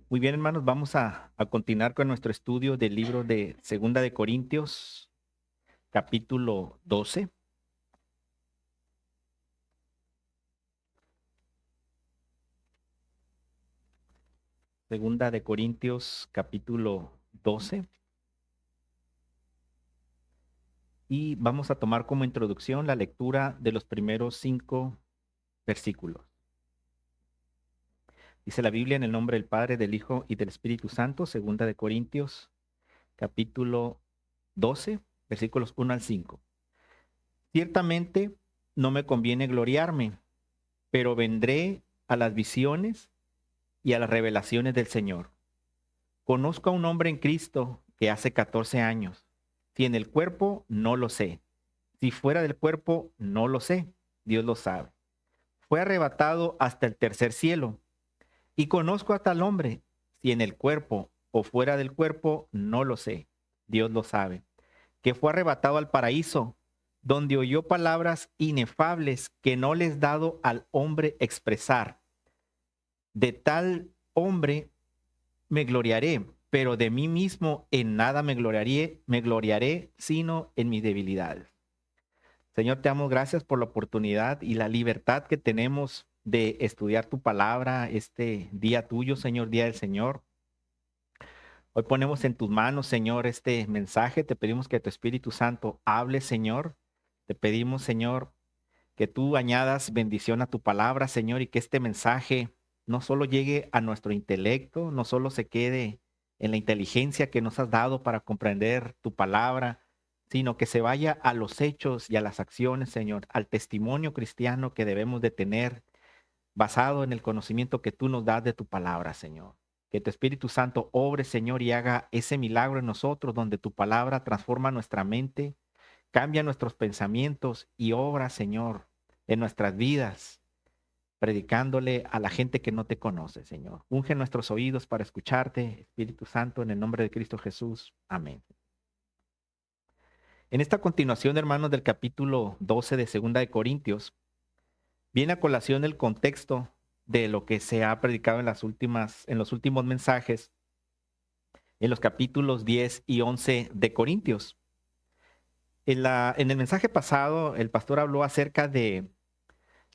Muy bien, hermanos, vamos a continuar con nuestro estudio del libro de Segunda de Corintios, capítulo 12. Segunda de Corintios, capítulo 12. Y vamos a tomar como introducción la lectura de los primeros 5 versículos. Dice la Biblia en el nombre del Padre, del Hijo y del Espíritu Santo, Segunda de Corintios, capítulo 12, versículos 1 al 5. Ciertamente no me conviene gloriarme, pero vendré a las visiones y a las revelaciones del Señor. Conozco a un hombre en Cristo que hace 14 años. Si en el cuerpo, no lo sé. Si fuera del cuerpo, no lo sé. Dios lo sabe. Fue arrebatado hasta el tercer cielo. Y conozco a tal hombre. Si en el cuerpo o fuera del cuerpo, no lo sé. Dios lo sabe. Que fue arrebatado al paraíso, donde oyó palabras inefables que no les dado al hombre expresar. De tal hombre me gloriaré, pero de mí mismo en nada me gloriaré, sino en mis debilidades. Señor, te damos gracias por la oportunidad y la libertad que tenemos de estudiar tu palabra este día tuyo, Señor, día del Señor. Hoy ponemos en tus manos, Señor, este mensaje. Te pedimos que tu Espíritu Santo hable, Señor. Te pedimos, Señor, que tú añadas bendición a tu palabra, Señor, y que este mensaje no solo llegue a nuestro intelecto, no solo se quede en la inteligencia que nos has dado para comprender tu palabra, sino que se vaya a los hechos y a las acciones, Señor, al testimonio cristiano que debemos de tener basado en el conocimiento que tú nos das de tu palabra, Señor. Que tu Espíritu Santo obre, Señor, y haga ese milagro en nosotros donde tu palabra transforma nuestra mente, cambia nuestros pensamientos y obra, Señor, en nuestras vidas, predicándole a la gente que no te conoce, Señor. Unge nuestros oídos para escucharte, Espíritu Santo, en el nombre de Cristo Jesús. Amén. En esta continuación, hermanos, del capítulo 12 de Segunda de Corintios, viene a colación el contexto de lo que se ha predicado en los últimos mensajes, en los capítulos 10 y 11 de Corintios. En el mensaje pasado, el pastor habló acerca de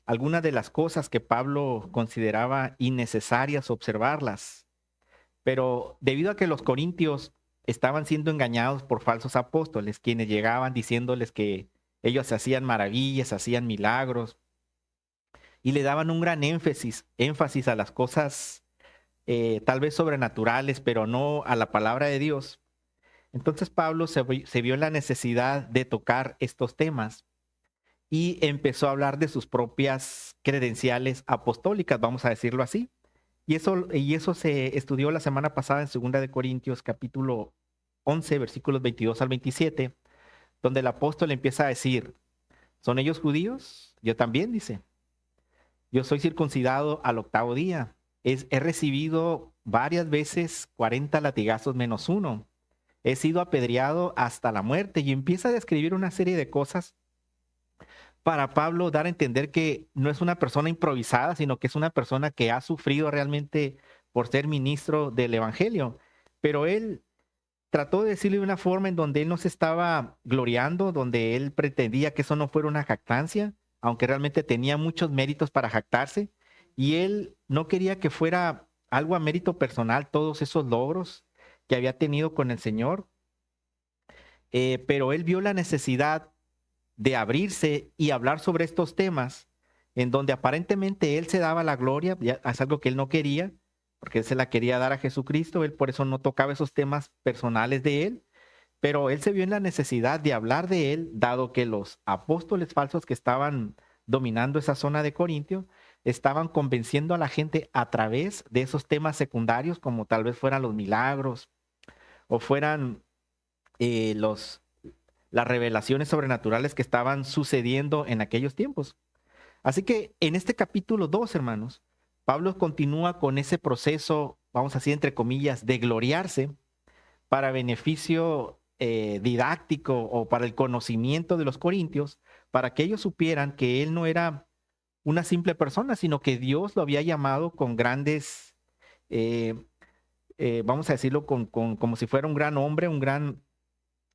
algunas de las cosas que Pablo consideraba innecesarias observarlas, pero debido a que los corintios estaban siendo engañados por falsos apóstoles, quienes llegaban diciéndoles que ellos hacían maravillas, hacían milagros y le daban un gran énfasis a las cosas tal vez sobrenaturales, pero no a la palabra de Dios. Entonces Pablo se vio en la necesidad de tocar estos temas y empezó a hablar de sus propias credenciales apostólicas, vamos a decirlo así. Y eso se estudió la semana pasada en 2 de Corintios capítulo 11, versículos 22 al 27, donde el apóstol empieza a decir, ¿son ellos judíos? Yo también, dice. Yo soy circuncidado al octavo día. He recibido varias veces 40 latigazos menos uno. He sido apedreado hasta la muerte y empieza a describir una serie de cosas para Pablo dar a entender que no es una persona improvisada, sino que es una persona que ha sufrido realmente por ser ministro del Evangelio. Pero él trató de decirlo de una forma en donde él no se estaba gloriando, donde él pretendía que eso no fuera una jactancia, aunque realmente tenía muchos méritos para jactarse. Y él no quería que fuera algo a mérito personal todos esos logros que había tenido con el Señor, pero él vio la necesidad de abrirse y hablar sobre estos temas en donde aparentemente él se daba la gloria, ya es algo que él no quería, porque él se la quería dar a Jesucristo, él por eso no tocaba esos temas personales de él, pero él se vio en la necesidad de hablar de él, dado que los apóstoles falsos que estaban dominando esa zona de Corintio estaban convenciendo a la gente a través de esos temas secundarios, como tal vez fueran los milagros o fueran eh, los las revelaciones sobrenaturales que estaban sucediendo en aquellos tiempos. Así que en este capítulo 2, hermanos, Pablo continúa con ese proceso, vamos a decir entre comillas, de gloriarse para beneficio didáctico o para el conocimiento de los corintios, para que ellos supieran que él no era una simple persona, sino que Dios lo había llamado con grandes eh, vamos a decirlo como si fuera un gran hombre, un gran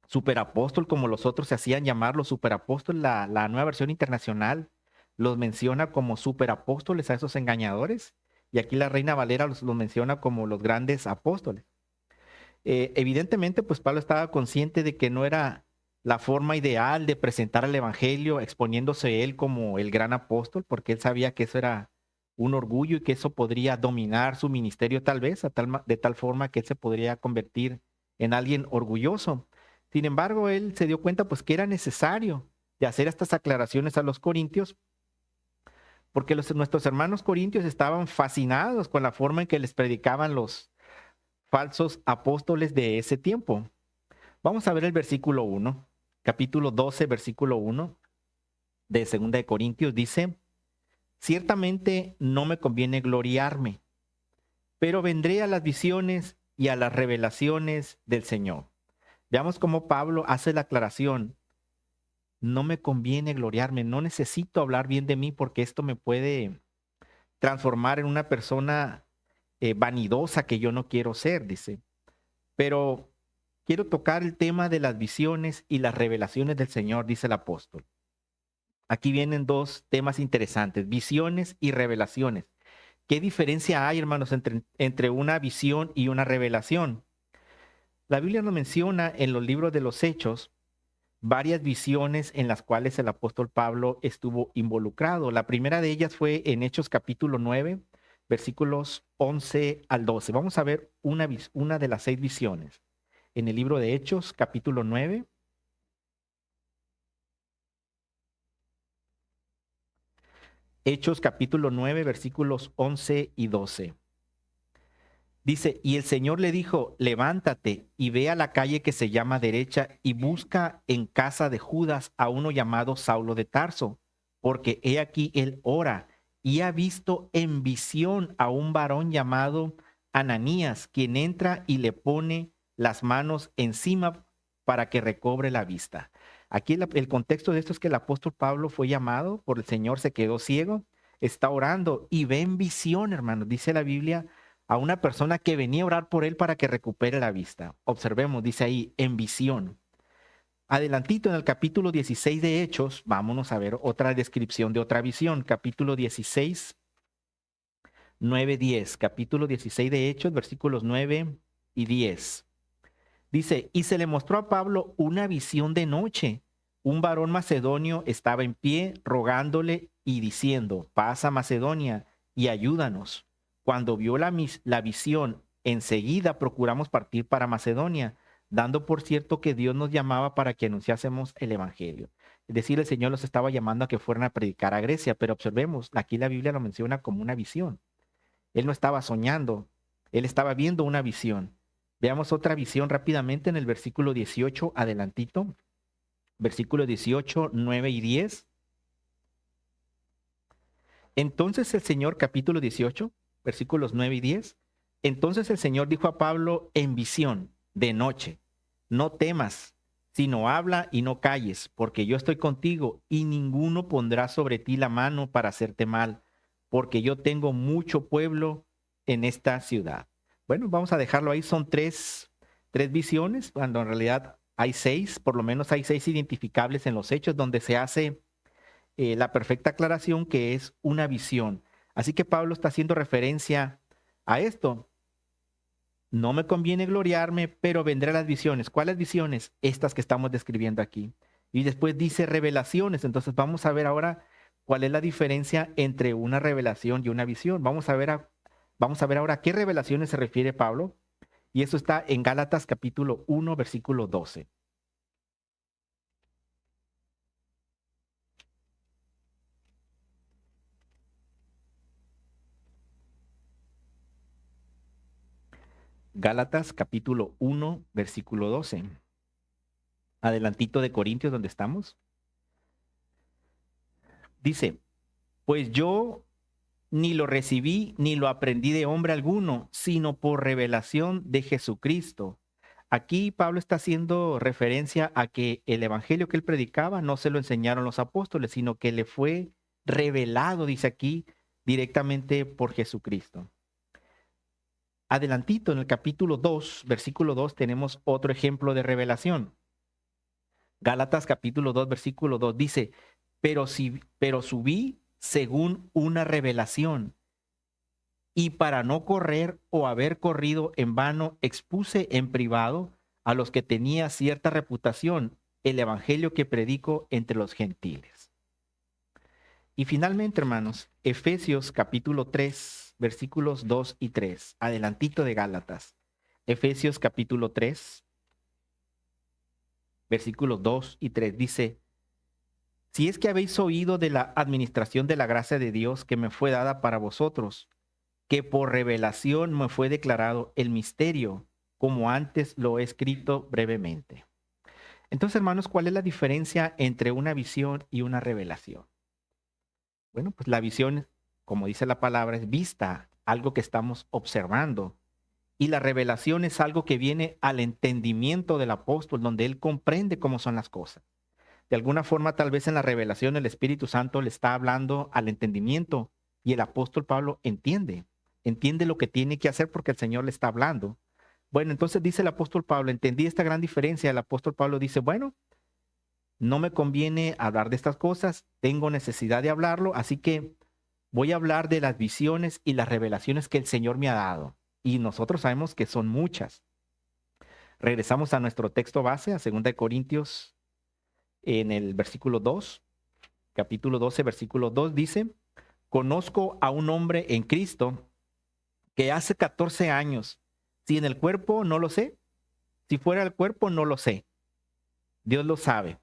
superapóstol, como los otros se hacían llamar los superapóstoles. La nueva versión internacional los menciona como superapóstoles a esos engañadores, y aquí la Reina Valera los menciona como los grandes apóstoles. Evidentemente, pues Pablo estaba consciente de que no era la forma ideal de presentar el evangelio exponiéndose él como el gran apóstol, porque él sabía que eso era un orgullo y que eso podría dominar su ministerio tal vez, de tal forma que él se podría convertir en alguien orgulloso. Sin embargo, él se dio cuenta pues que era necesario de hacer estas aclaraciones a los corintios, porque nuestros hermanos corintios estaban fascinados con la forma en que les predicaban los falsos apóstoles de ese tiempo. Vamos a ver el versículo 1, capítulo 12, versículo 1 de 2 de Corintios. Dice: ciertamente no me conviene gloriarme, pero vendré a las visiones y a las revelaciones del Señor. Veamos cómo Pablo hace la aclaración. No me conviene gloriarme, no necesito hablar bien de mí porque esto me puede transformar en una persona vanidosa que yo no quiero ser, dice. Pero quiero tocar el tema de las visiones y las revelaciones del Señor, dice el apóstol. Aquí vienen dos temas interesantes: visiones y revelaciones. ¿Qué diferencia hay, hermanos, entre una visión y una revelación? La Biblia nos menciona en los libros de los Hechos varias visiones en las cuales el apóstol Pablo estuvo involucrado. La primera de ellas fue en Hechos capítulo 9, versículos 11 al 12. Vamos a ver una de las 6 visiones. En el libro de Hechos capítulo 9. Hechos capítulo 9, versículos 11 y 12. Dice: y el Señor le dijo, levántate y ve a la calle que se llama Derecha y busca en casa de Judas a uno llamado Saulo de Tarso, porque he aquí él ora y ha visto en visión a un varón llamado Ananías, quien entra y le pone las manos encima para que recobre la vista. Aquí el contexto de esto es que el apóstol Pablo fue llamado por el Señor, se quedó ciego, está orando y ve en visión, hermanos, dice la Biblia, a una persona que venía a orar por él para que recupere la vista. Observemos, dice ahí, en visión. Adelantito en el capítulo 16 de Hechos, vámonos a ver otra descripción de otra visión. Capítulo 16, 9, 10. Capítulo 16 de Hechos, versículos 9 y 10. Dice: y se le mostró a Pablo una visión de noche. Un varón macedonio estaba en pie rogándole y diciendo: pasa Macedonia y ayúdanos. Cuando vio la visión, enseguida procuramos partir para Macedonia, dando por cierto que Dios nos llamaba para que anunciásemos el evangelio. Es decir, el Señor los estaba llamando a que fueran a predicar a Grecia, pero observemos, aquí la Biblia lo menciona como una visión. Él no estaba soñando, él estaba viendo una visión. Veamos otra visión rápidamente en el versículo 18, adelantito. Versículo 18, 9 y 10. Entonces el Señor, capítulo 18, versículos 9 y 10. Entonces el Señor dijo a Pablo en visión, de noche: no temas, sino habla y no calles, porque yo estoy contigo y ninguno pondrá sobre ti la mano para hacerte mal, porque yo tengo mucho pueblo en esta ciudad. Bueno, vamos a dejarlo ahí. Son tres visiones, cuando en realidad hay 6, por lo menos hay 6 identificables en los hechos donde se hace la perfecta aclaración que es una visión. Así que Pablo está haciendo referencia a esto. No me conviene gloriarme, pero vendré a las visiones. ¿Cuáles visiones? Estas que estamos describiendo aquí. Y después dice revelaciones. Entonces vamos a ver ahora cuál es la diferencia entre una revelación y una visión. Vamos a ver ahora a qué revelaciones se refiere Pablo. Y eso está en Gálatas capítulo 1, versículo 12. Gálatas capítulo 1, versículo 12. Adelantito de Corintios donde estamos. Dice: pues yo ni lo recibí ni lo aprendí de hombre alguno, sino por revelación de Jesucristo. Aquí Pablo está haciendo referencia a que el evangelio que él predicaba no se lo enseñaron los apóstoles, sino que le fue revelado, dice aquí, directamente por Jesucristo. Adelantito, en el capítulo 2, versículo 2, tenemos otro ejemplo de revelación. Gálatas capítulo 2, versículo 2 dice, pero subí según una revelación, y para no correr o haber corrido en vano, expuse en privado a los que tenía cierta reputación el evangelio que predico entre los gentiles. Y finalmente, hermanos, Efesios capítulo 3, versículos 2 y 3, adelantito de Gálatas. Efesios capítulo 3, versículos 2 y 3 dice, si es que habéis oído de la administración de la gracia de Dios que me fue dada para vosotros, que por revelación me fue declarado el misterio, como antes lo he escrito brevemente. Entonces, hermanos, ¿cuál es la diferencia entre una visión y una revelación? Bueno, pues la visión, como dice la palabra, es vista, algo que estamos observando. Y la revelación es algo que viene al entendimiento del apóstol, donde él comprende cómo son las cosas. De alguna forma, tal vez en la revelación el Espíritu Santo le está hablando al entendimiento y el apóstol Pablo entiende lo que tiene que hacer porque el Señor le está hablando. Bueno, entonces dice el apóstol Pablo, entendí esta gran diferencia. El apóstol Pablo dice, bueno, no me conviene hablar de estas cosas, tengo necesidad de hablarlo, así que voy a hablar de las visiones y las revelaciones que el Señor me ha dado. Y nosotros sabemos que son muchas. Regresamos a nuestro texto base, a 2 Corintios, en el versículo 2, capítulo 12, versículo 2, dice, conozco a un hombre en Cristo que hace 14 años, si en el cuerpo no lo sé, si fuera el cuerpo no lo sé, Dios lo sabe,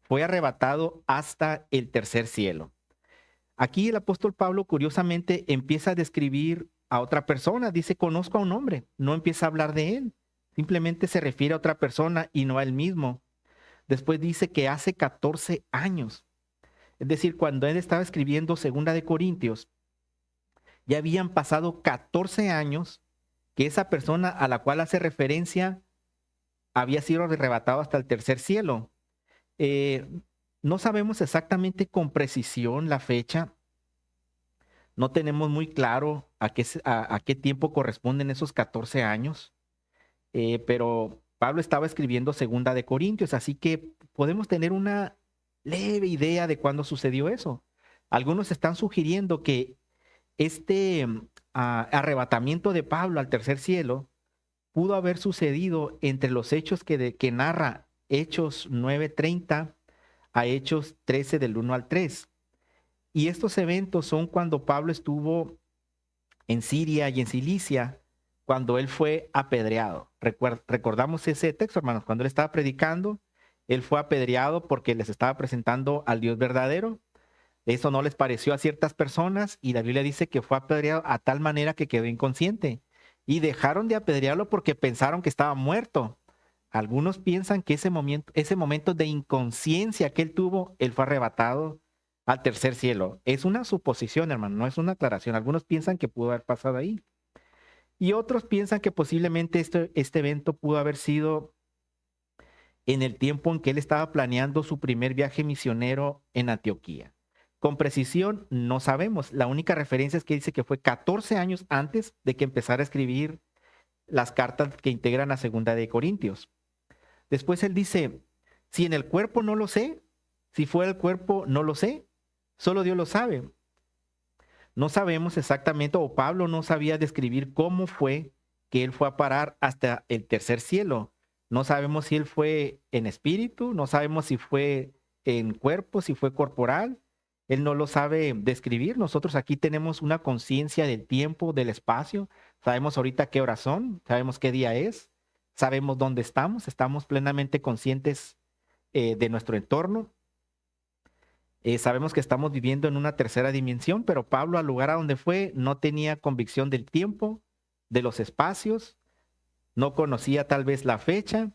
fue arrebatado hasta el tercer cielo. Aquí el apóstol Pablo curiosamente empieza a describir a otra persona, dice, conozco a un hombre, no empieza a hablar de él, simplemente se refiere a otra persona y no a él mismo. Después dice que hace 14 años, es decir, cuando él estaba escribiendo 2 Corintios, ya habían pasado 14 años que esa persona a la cual hace referencia había sido arrebatado hasta el tercer cielo. Eh, no sabemos exactamente con precisión la fecha, no tenemos muy claro a qué tiempo corresponden esos 14 años, pero Pablo estaba escribiendo 2 Corintios, así que podemos tener una leve idea de cuándo sucedió eso. Algunos están sugiriendo que este arrebatamiento de Pablo al tercer cielo pudo haber sucedido entre los hechos que narra Hechos 9:30 a Hechos 13 del 1 al 3. Y estos eventos son cuando Pablo estuvo en Siria y en Cilicia, cuando él fue apedreado. Recordamos ese texto, hermanos, cuando él estaba predicando, él fue apedreado porque les estaba presentando al Dios verdadero. Eso no les pareció a ciertas personas y la Biblia dice que fue apedreado a tal manera que quedó inconsciente. Y dejaron de apedrearlo porque pensaron que estaba muerto. Algunos piensan que ese momento de inconsciencia que él tuvo, él fue arrebatado al tercer cielo. Es una suposición, hermano, no es una aclaración. Algunos piensan que pudo haber pasado ahí. Y otros piensan que posiblemente este evento pudo haber sido en el tiempo en que él estaba planeando su primer viaje misionero en Antioquía. Con precisión no sabemos. La única referencia es que dice que fue 14 años antes de que empezara a escribir las cartas que integran a 2 Corintios. Después él dice, si en el cuerpo no lo sé, si fuera el cuerpo no lo sé, solo Dios lo sabe. No sabemos exactamente, o Pablo no sabía describir cómo fue que él fue a parar hasta el tercer cielo. No sabemos si él fue en espíritu, no sabemos si fue en cuerpo, si fue corporal. Él no lo sabe describir. Nosotros aquí tenemos una conciencia del tiempo, del espacio. Sabemos ahorita qué horas son, sabemos qué día es, sabemos dónde estamos plenamente conscientes de nuestro entorno. Sabemos que estamos viviendo en una tercera dimensión, pero Pablo al lugar a donde fue no tenía convicción del tiempo, de los espacios, no conocía tal vez la fecha,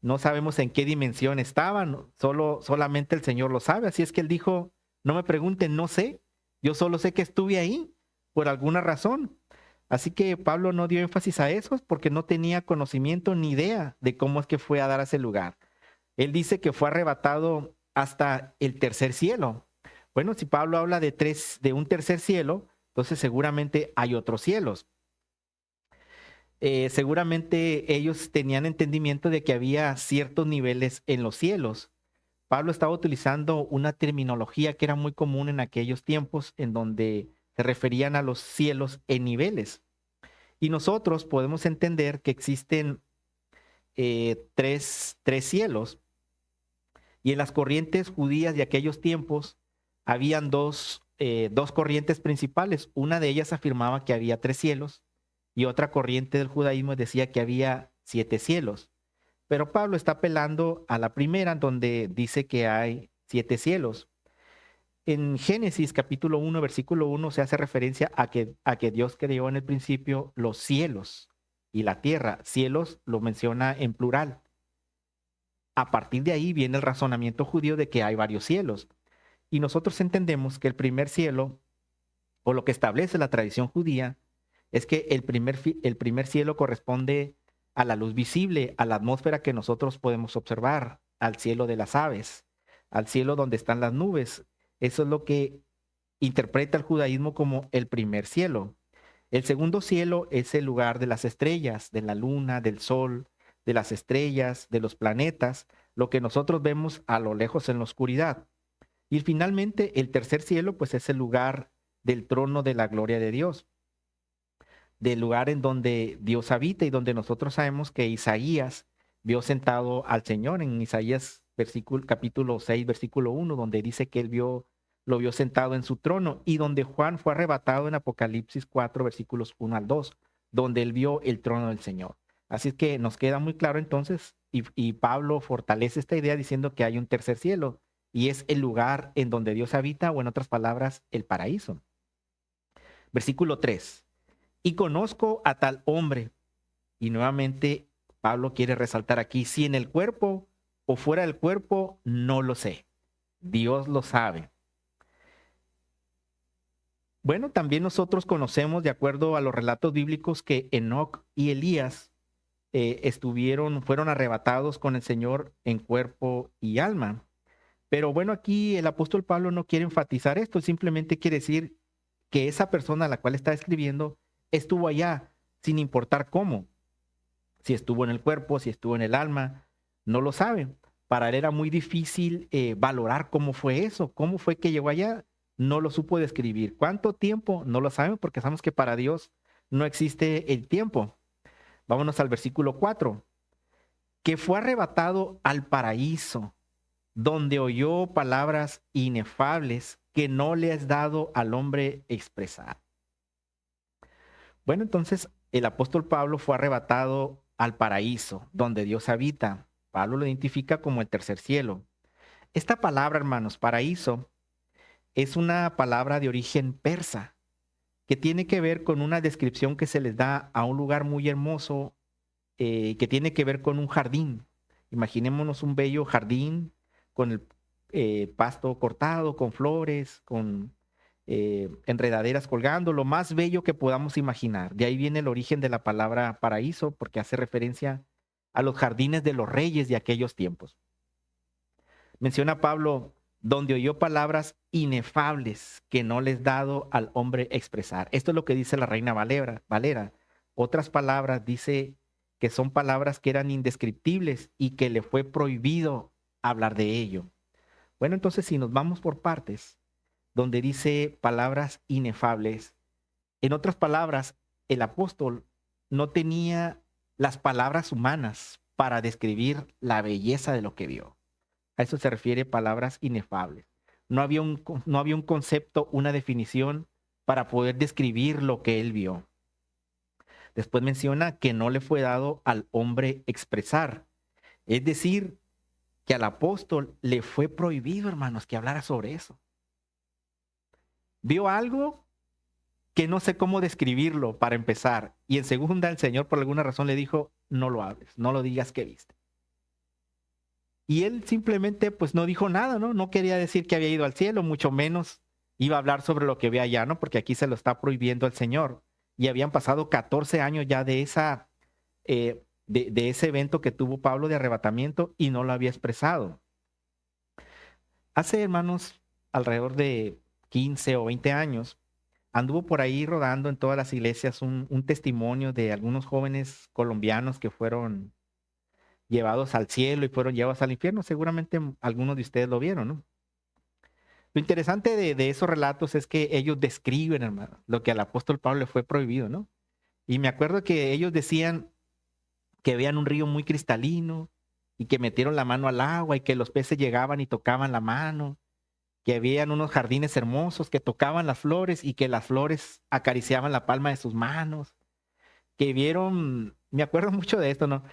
no sabemos en qué dimensión estaban, solamente el Señor lo sabe. Así es que él dijo, no me pregunten, no sé, yo solo sé que estuve ahí por alguna razón. Así que Pablo no dio énfasis a eso porque no tenía conocimiento ni idea de cómo es que fue a dar a ese lugar. Él dice que fue arrebatado hasta el tercer cielo. Bueno, si Pablo habla de un tercer cielo, entonces seguramente hay otros cielos. Seguramente ellos tenían entendimiento de que había ciertos niveles en los cielos. Pablo estaba utilizando una terminología que era muy común en aquellos tiempos, en donde se referían a los cielos en niveles. Y nosotros podemos entender que existen tres cielos. Y en las corrientes judías de aquellos tiempos habían dos corrientes principales. Una de ellas afirmaba que había tres cielos y otra corriente del judaísmo decía que había siete cielos. Pero Pablo está apelando a la primera, donde dice que hay siete cielos. En Génesis capítulo 1, versículo 1 se hace referencia a que Dios creó en el principio los cielos y la tierra. Cielos lo menciona en plural. A partir de ahí viene el razonamiento judío de que hay varios cielos. Y nosotros entendemos que el primer cielo, o lo que establece la tradición judía, es que el primer cielo corresponde a la luz visible, a la atmósfera que nosotros podemos observar, al cielo de las aves, al cielo donde están las nubes. Eso es lo que interpreta el judaísmo como el primer cielo. El segundo cielo es el lugar de las estrellas, de la luna, del sol, de las estrellas, de los planetas, lo que nosotros vemos a lo lejos en la oscuridad. Y finalmente, el tercer cielo, pues es el lugar del trono de la gloria de Dios, del lugar en donde Dios habita y donde nosotros sabemos que Isaías vio sentado al Señor en Isaías capítulo 6, versículo 1, donde dice que lo vio sentado en su trono, y donde Juan fue arrebatado en Apocalipsis 4, versículos 1 al 2, donde él vio el trono del Señor. Así es que nos queda muy claro entonces, y Pablo fortalece esta idea diciendo que hay un tercer cielo, y es el lugar en donde Dios habita, o en otras palabras, el paraíso. Versículo 3. Y conozco a tal hombre. Y nuevamente Pablo quiere resaltar aquí, si en el cuerpo o fuera del cuerpo, no lo sé. Dios lo sabe. Bueno, también nosotros conocemos, de acuerdo a los relatos bíblicos, que Enoc y Elías fueron arrebatados con el Señor en cuerpo y alma. Pero bueno, aquí el apóstol Pablo no quiere enfatizar esto, simplemente quiere decir que esa persona a la cual está escribiendo estuvo allá, sin importar cómo. Si estuvo en el cuerpo, si estuvo en el alma, no lo sabe. Para él era muy difícil valorar cómo fue eso, cómo fue que llegó allá, no lo supo describir. ¿Cuánto tiempo? No lo sabemos porque sabemos que para Dios no existe el tiempo. Vámonos al versículo 4. Que fue arrebatado al paraíso, donde oyó palabras inefables que no le has dado al hombre expresar. Bueno, entonces el apóstol Pablo fue arrebatado al paraíso, donde Dios habita. Pablo lo identifica como el tercer cielo. Esta palabra, hermanos, paraíso, es una palabra de origen persa, que tiene que ver con una descripción que se les da a un lugar muy hermoso, que tiene que ver con un jardín. Imaginémonos un bello jardín con el pasto cortado, con flores, con enredaderas colgando, lo más bello que podamos imaginar. De ahí viene el origen de la palabra paraíso, porque hace referencia a los jardines de los reyes de aquellos tiempos. Menciona Pablo, donde oyó palabras inefables que no les dado al hombre expresar. Esto es lo que dice la Reina Valera. Otras palabras dice que son palabras que eran indescriptibles y que le fue prohibido hablar de ello. Bueno, entonces si nos vamos por partes, donde dice palabras inefables, en otras palabras, el apóstol no tenía las palabras humanas para describir la belleza de lo que vio. A eso se refiere palabras inefables. No había un concepto, una definición para poder describir lo que él vio. Después menciona que no le fue dado al hombre expresar. Es decir, que al apóstol le fue prohibido, hermanos, que hablara sobre eso. Vio algo que no sé cómo describirlo para empezar. Y en segunda, el Señor por alguna razón le dijo, no lo hables, no lo digas que viste. Y él simplemente pues no dijo nada, ¿no? No quería decir que había ido al cielo, mucho menos iba a hablar sobre lo que ve allá, ¿no? Porque aquí se lo está prohibiendo el Señor. Y habían pasado 14 años ya de ese evento que tuvo Pablo de arrebatamiento y no lo había expresado. Hace, hermanos, alrededor de 15 o 20 años, anduvo por ahí rodando en todas las iglesias un testimonio de algunos jóvenes colombianos que fueron llevados al cielo y fueron llevados al infierno. Seguramente algunos de ustedes lo vieron, ¿no? Lo interesante de esos relatos es que ellos describen, hermano, lo que al apóstol Pablo le fue prohibido, ¿no? Y me acuerdo que ellos decían que veían un río muy cristalino y que metieron la mano al agua y que los peces llegaban y tocaban la mano, que habían unos jardines hermosos que tocaban las flores y que las flores acariciaban la palma de sus manos, que vieron, me acuerdo mucho de esto, ¿no?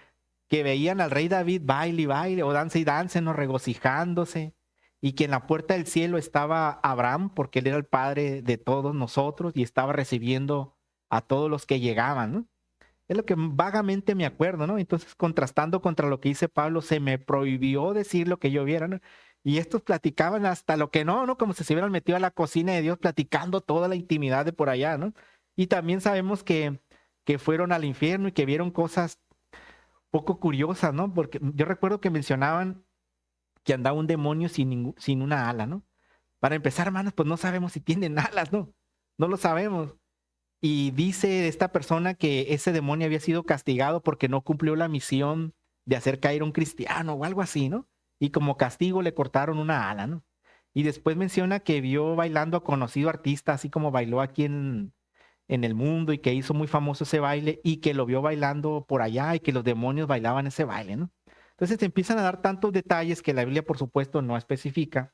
Que veían al rey David baile y baile, o danza y danza, ¿no? Regocijándose, y que en la puerta del cielo estaba Abraham, porque él era el padre de todos nosotros y estaba recibiendo a todos los que llegaban, ¿no? Es lo que vagamente me acuerdo, ¿no? Entonces, contrastando contra lo que dice Pablo, se me prohibió decir lo que yo viera, ¿no? Y estos platicaban hasta lo que no, ¿no? Como si se hubieran metido a la cocina de Dios, platicando toda la intimidad de por allá, ¿no? Y también sabemos que fueron al infierno y que vieron cosas poco curiosas, ¿no? Porque yo recuerdo que mencionaban que andaba un demonio sin una ala, ¿no? Para empezar, hermanos, pues no sabemos si tienen alas, ¿no? No lo sabemos. Y dice esta persona que ese demonio había sido castigado porque no cumplió la misión de hacer caer a un cristiano o algo así, ¿no? Y como castigo le cortaron una ala, ¿no? Y después menciona que vio bailando a conocido artista, así como bailó aquí en el mundo y que hizo muy famoso ese baile y que lo vio bailando por allá y que los demonios bailaban ese baile, ¿no? Entonces te empiezan a dar tantos detalles que la Biblia, por supuesto, no especifica.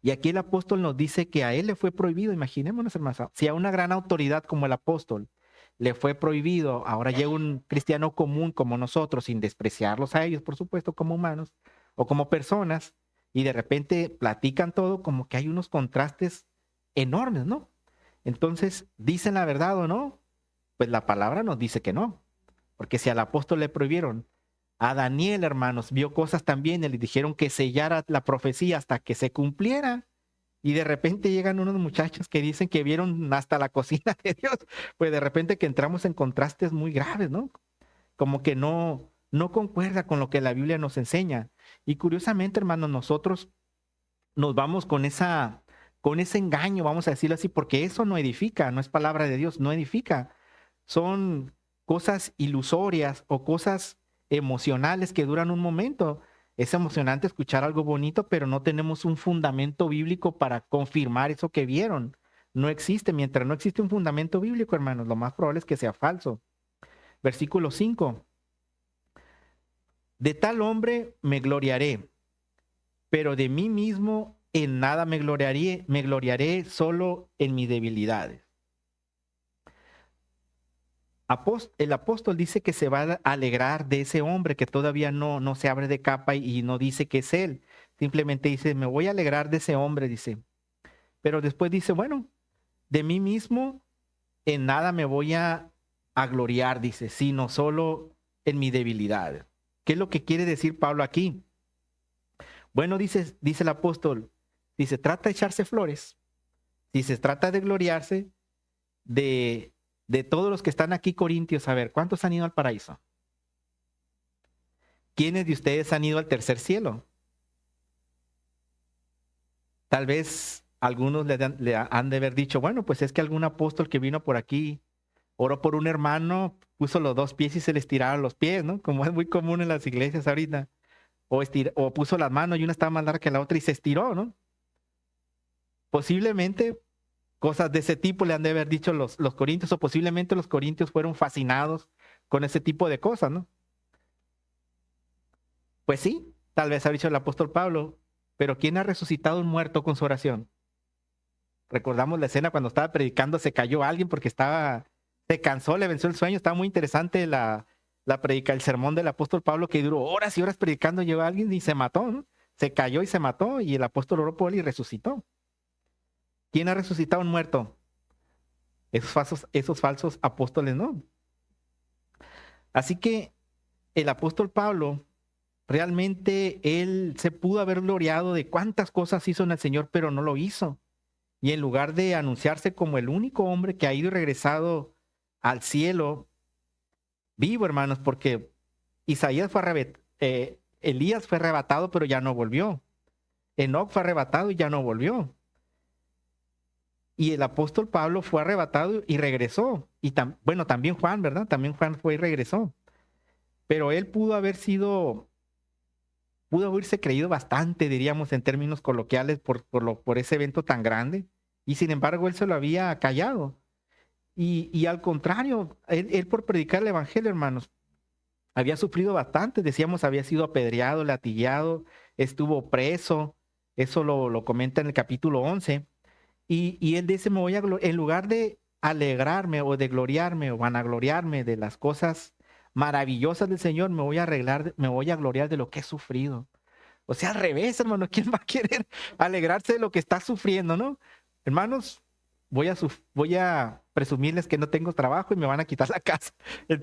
Y aquí el apóstol nos dice que a él le fue prohibido, imaginémonos, hermanos, si a una gran autoridad como el apóstol le fue prohibido, ahora llega un cristiano común como nosotros, sin despreciarlos a ellos, por supuesto, como humanos o como personas, y de repente platican todo, como que hay unos contrastes enormes, ¿no? Entonces, ¿dicen la verdad o no? Pues la palabra nos dice que no, porque si al apóstol le prohibieron, a Daniel, hermanos, vio cosas también y le dijeron que sellara la profecía hasta que se cumpliera. Y de repente llegan unos muchachos que dicen que vieron hasta la cocina de Dios. Pues de repente que entramos en contrastes muy graves, ¿no? Como que no concuerda con lo que la Biblia nos enseña. Y curiosamente, hermanos, nosotros nos vamos con ese engaño, vamos a decirlo así, porque eso no edifica, no es palabra de Dios, no edifica. Son cosas ilusorias o cosas emocionales que duran un momento. Es emocionante escuchar algo bonito, pero no tenemos un fundamento bíblico para confirmar eso que vieron. No existe. Mientras no existe un fundamento bíblico, hermanos, lo más probable es que sea falso. Versículo 5. De tal hombre me gloriaré, pero de mí mismo en nada me gloriaré solo en mis debilidades. El apóstol dice que se va a alegrar de ese hombre que todavía no se abre de capa y no dice que es él. Simplemente dice, me voy a alegrar de ese hombre, dice. Pero después dice, bueno, de mí mismo en nada me voy a gloriar, dice, sino solo en mi debilidad. ¿Qué es lo que quiere decir Pablo aquí? Bueno, dice el apóstol, dice, trata de echarse flores. Si se trata de gloriarse de todos los que están aquí corintios, a ver, ¿cuántos han ido al paraíso? ¿Quiénes de ustedes han ido al tercer cielo? Tal vez algunos le han de haber dicho, bueno, pues es que algún apóstol que vino por aquí, oró por un hermano, puso los dos pies y se le estiraron los pies, ¿no? Como es muy común en las iglesias ahorita. O puso las manos y una estaba más larga que la otra y se estiró, ¿no? Posiblemente cosas de ese tipo le han de haber dicho los corintios, o posiblemente los corintios fueron fascinados con ese tipo de cosas, ¿no? Pues sí, tal vez ha dicho el apóstol Pablo, pero ¿quién ha resucitado un muerto con su oración? Recordamos la escena cuando estaba predicando, se cayó alguien porque se cansó, le venció el sueño. Estaba muy interesante la predica, el sermón del apóstol Pablo, que duró horas y horas predicando, llegó alguien y se mató, ¿no? Se cayó y se mató, y el apóstol oró por él y resucitó. ¿Quién ha resucitado un muerto? Esos falsos apóstoles, ¿no? Así que el apóstol Pablo, realmente él se pudo haber gloriado de cuántas cosas hizo en el Señor, pero no lo hizo. Y en lugar de anunciarse como el único hombre que ha ido y regresado al cielo vivo, hermanos, porque Elías fue arrebatado, pero ya no volvió. Enoc fue arrebatado y ya no volvió. Y el apóstol Pablo fue arrebatado y regresó. Y bueno, también Juan, ¿verdad? También Juan fue y regresó. Pero él pudo haberse creído bastante, diríamos en términos coloquiales, por ese evento tan grande. Y sin embargo, él se lo había callado. Y al contrario, él por predicar el evangelio, hermanos, había sufrido bastante. Decíamos, había sido apedreado, latillado, estuvo preso. Eso lo comenta en el capítulo 11. Y él dice, en lugar de alegrarme o de gloriarme o vanagloriarme de las cosas maravillosas del Señor, me voy a gloriar de lo que he sufrido. O sea, al revés, hermano, ¿quién va a querer alegrarse de lo que está sufriendo, no? Hermanos, voy a presumirles que no tengo trabajo y me van a quitar la casa, en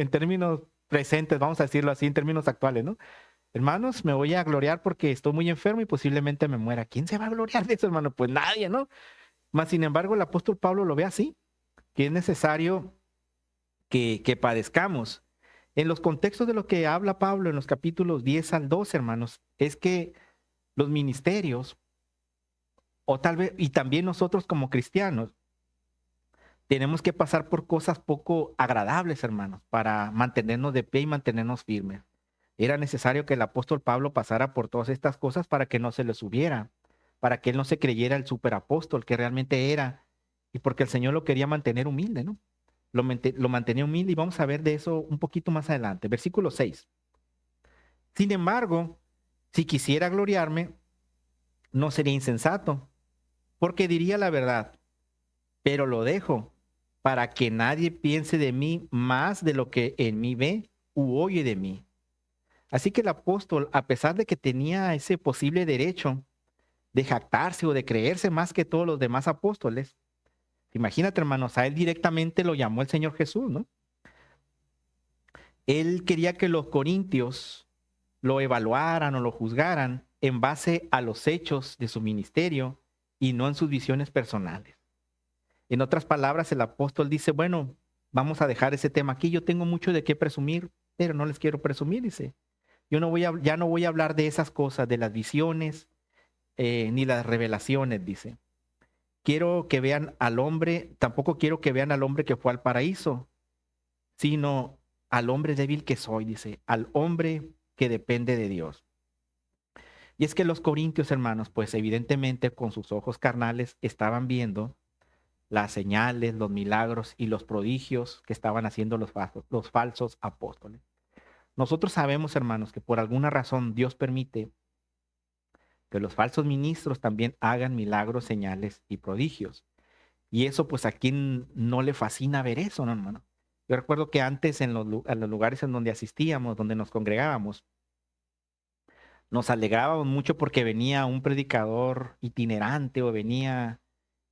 términos presentes, vamos a decirlo así, en términos actuales, ¿no? Hermanos, me voy a gloriar porque estoy muy enfermo y posiblemente me muera. ¿Quién se va a gloriar de eso, hermano? Pues nadie, ¿no? Mas, sin embargo, el apóstol Pablo lo ve así, que es necesario que padezcamos. En los contextos de lo que habla Pablo en los capítulos 10 al 12, hermanos, es que los ministerios, o tal vez, y también nosotros como cristianos, tenemos que pasar por cosas poco agradables, hermanos, para mantenernos de pie y mantenernos firmes. Era necesario que el apóstol Pablo pasara por todas estas cosas para que no se le subiera, para que él no se creyera el superapóstol que realmente era, y porque el Señor lo quería mantener humilde, ¿no? Lo mantenía humilde y vamos a ver de eso un poquito más adelante. Versículo 6. Sin embargo, si quisiera gloriarme, no sería insensato, porque diría la verdad, pero lo dejo para que nadie piense de mí más de lo que en mí ve u oye de mí. Así que el apóstol, a pesar de que tenía ese posible derecho de jactarse o de creerse más que todos los demás apóstoles, imagínate, hermanos, a él directamente lo llamó el Señor Jesús, ¿no? Él quería que los corintios lo evaluaran o lo juzgaran en base a los hechos de su ministerio y no en sus visiones personales. En otras palabras, el apóstol dice, bueno, vamos a dejar ese tema aquí, yo tengo mucho de qué presumir, pero no les quiero presumir, dice. Ya no voy a hablar de esas cosas, de las visiones, ni las revelaciones, dice. Quiero que vean al hombre, tampoco quiero que vean al hombre que fue al paraíso, sino al hombre débil que soy, dice, al hombre que depende de Dios. Y es que los corintios, hermanos, pues evidentemente con sus ojos carnales estaban viendo las señales, los milagros y los prodigios que estaban haciendo los falsos apóstoles. Nosotros sabemos, hermanos, que por alguna razón Dios permite que los falsos ministros también hagan milagros, señales y prodigios. Y eso, pues, a quien no le fascina ver eso, ¿no, hermano? Yo recuerdo que antes en los lugares en donde asistíamos, donde nos congregábamos, nos alegrábamos mucho porque venía un predicador itinerante o venía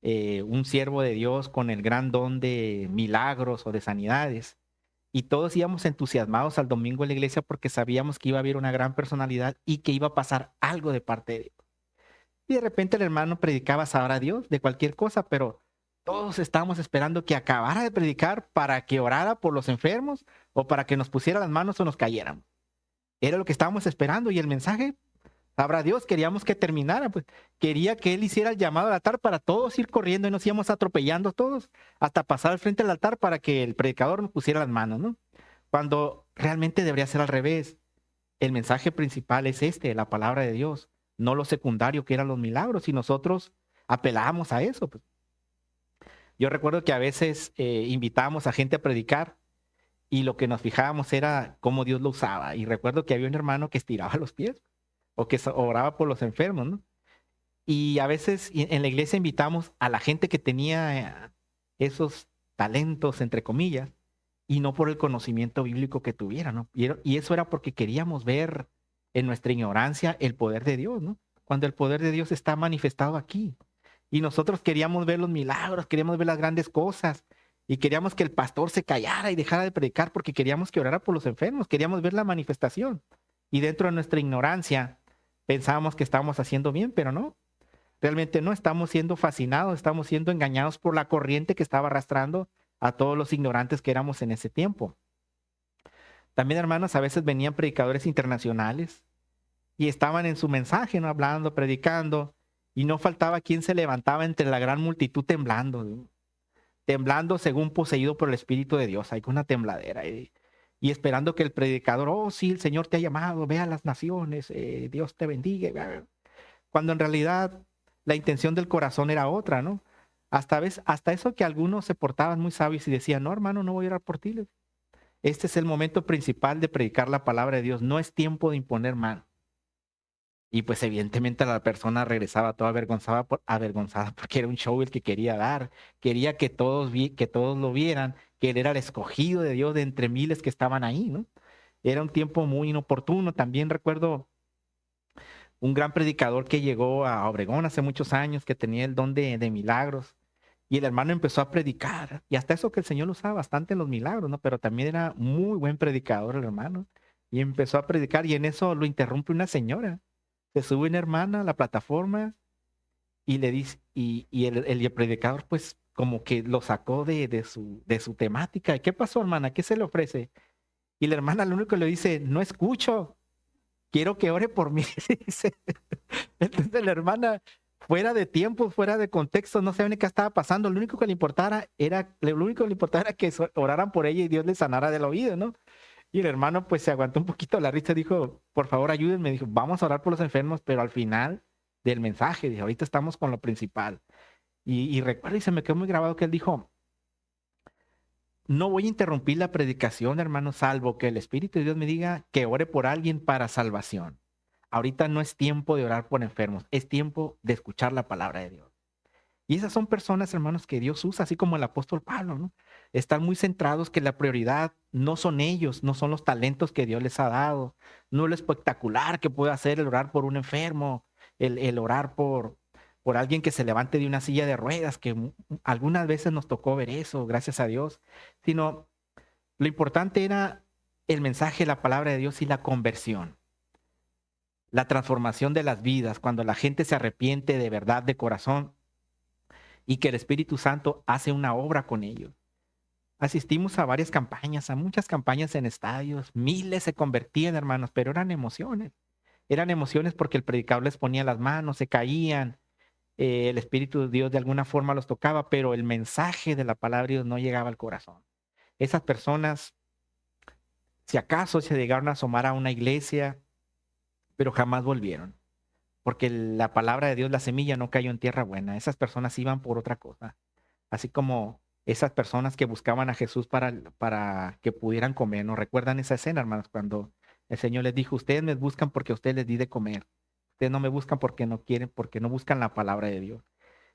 un siervo de Dios con el gran don de milagros o de sanidades. Y todos íbamos entusiasmados al domingo en la iglesia porque sabíamos que iba a haber una gran personalidad y que iba a pasar algo de parte de Dios. Y de repente el hermano predicaba sabrá Dios de cualquier cosa, pero todos estábamos esperando que acabara de predicar para que orara por los enfermos o para que nos pusiera las manos o nos cayeran. Era lo que estábamos esperando y el mensaje, sabrá Dios, queríamos que terminara, pues quería que él hiciera el llamado al altar para todos ir corriendo y nos íbamos atropellando todos hasta pasar al frente del altar para que el predicador nos pusiera las manos, ¿no? Cuando realmente debería ser al revés. El mensaje principal es la palabra de Dios, no lo secundario que eran los milagros y nosotros apelábamos a eso. Pues. Yo recuerdo que a veces invitábamos a gente a predicar y lo que nos fijábamos era cómo Dios lo usaba. Y recuerdo que había un hermano que estiraba los pies o que oraba por los enfermos, ¿no? Y a veces en la iglesia invitamos a la gente que tenía esos talentos, entre comillas, y no por el conocimiento bíblico que tuviera, ¿no? Y eso era porque queríamos ver en nuestra ignorancia el poder de Dios, ¿no? Cuando el poder de Dios está manifestado aquí. Y nosotros queríamos ver los milagros, queríamos ver las grandes cosas, y queríamos que el pastor se callara y dejara de predicar porque queríamos que orara por los enfermos, queríamos ver la manifestación. Y dentro de nuestra ignorancia pensábamos que estábamos haciendo bien, pero no. Realmente no, estamos siendo fascinados, estamos siendo engañados por la corriente que estaba arrastrando a todos los ignorantes que éramos en ese tiempo. También, hermanos, a veces venían predicadores internacionales y estaban en su mensaje, ¿no? Hablando, predicando, y no faltaba quien se levantaba entre la gran multitud temblando, ¿no? Temblando según poseído por el Espíritu de Dios, hay con una tembladera, y esperando que el predicador, oh sí, el Señor te ha llamado, ve a las naciones, Dios te bendiga, cuando en realidad la intención del corazón era otra, ¿no? Hasta eso que algunos se portaban muy sabios y decían, no, hermano, no voy a orar por ti. Este es el momento principal de predicar la palabra de Dios, no es tiempo de imponer mano. Y pues evidentemente la persona regresaba toda avergonzada porque era un show el que quería dar, quería que todos lo vieran, que él era el escogido de Dios de entre miles que estaban ahí, ¿no? Era un tiempo muy inoportuno. También recuerdo un gran predicador que llegó a Obregón hace muchos años, que tenía el don de milagros, y el hermano empezó a predicar, y hasta eso que el Señor lo usaba bastante en los milagros, ¿no? Pero también era muy buen predicador el hermano, y empezó a predicar, y en eso lo interrumpe una señora. Se sube una hermana a la plataforma y le dice, y el predicador pues como que lo sacó de su temática. ¿Qué pasó, hermana? ¿Qué se le ofrece? Y la hermana lo único que le dice, no escucho, quiero que ore por mí. Dice. Entonces la hermana, fuera de tiempo, fuera de contexto, no sabía ni qué estaba pasando. Lo único que le importaba era que oraran por ella y Dios le sanara del oído, ¿no? Y el hermano pues se aguantó un poquito la risa, dijo, por favor ayúdenme, dijo, vamos a orar por los enfermos, pero al final del mensaje, dijo, ahorita estamos con lo principal. Y recuerdo y se me quedó muy grabado que él dijo, no voy a interrumpir la predicación, hermano, salvo que el Espíritu de Dios me diga que ore por alguien para salvación. Ahorita no es tiempo de orar por enfermos, es tiempo de escuchar la palabra de Dios. Y esas son personas, hermanos, que Dios usa, así como el apóstol Pablo, ¿no? Están muy centrados que la prioridad no son ellos, no son los talentos que Dios les ha dado, no lo espectacular que puede hacer el orar por un enfermo, el orar por alguien que se levante de una silla de ruedas, que algunas veces nos tocó ver eso, gracias a Dios, sino lo importante era el mensaje, la palabra de Dios y la conversión, la transformación de las vidas, cuando la gente se arrepiente de verdad, de corazón, y que el Espíritu Santo hace una obra con ellos. Asistimos a varias campañas, a muchas campañas en estadios, miles se convertían, hermanos, pero eran emociones. Eran emociones porque el predicador les ponía las manos, se caían, el Espíritu de Dios de alguna forma los tocaba, pero el mensaje de la palabra de Dios no llegaba al corazón. Esas personas, si acaso se llegaron a asomar a una iglesia, pero jamás volvieron, porque la palabra de Dios, la semilla, no cayó en tierra buena. Esas personas iban por otra cosa. Así como esas personas que buscaban a Jesús para que pudieran comer. ¿No recuerdan esa escena, hermanos? Cuando el Señor les dijo, ustedes me buscan porque a ustedes les di de comer. Ustedes no me buscan porque no quieren, porque no buscan la palabra de Dios.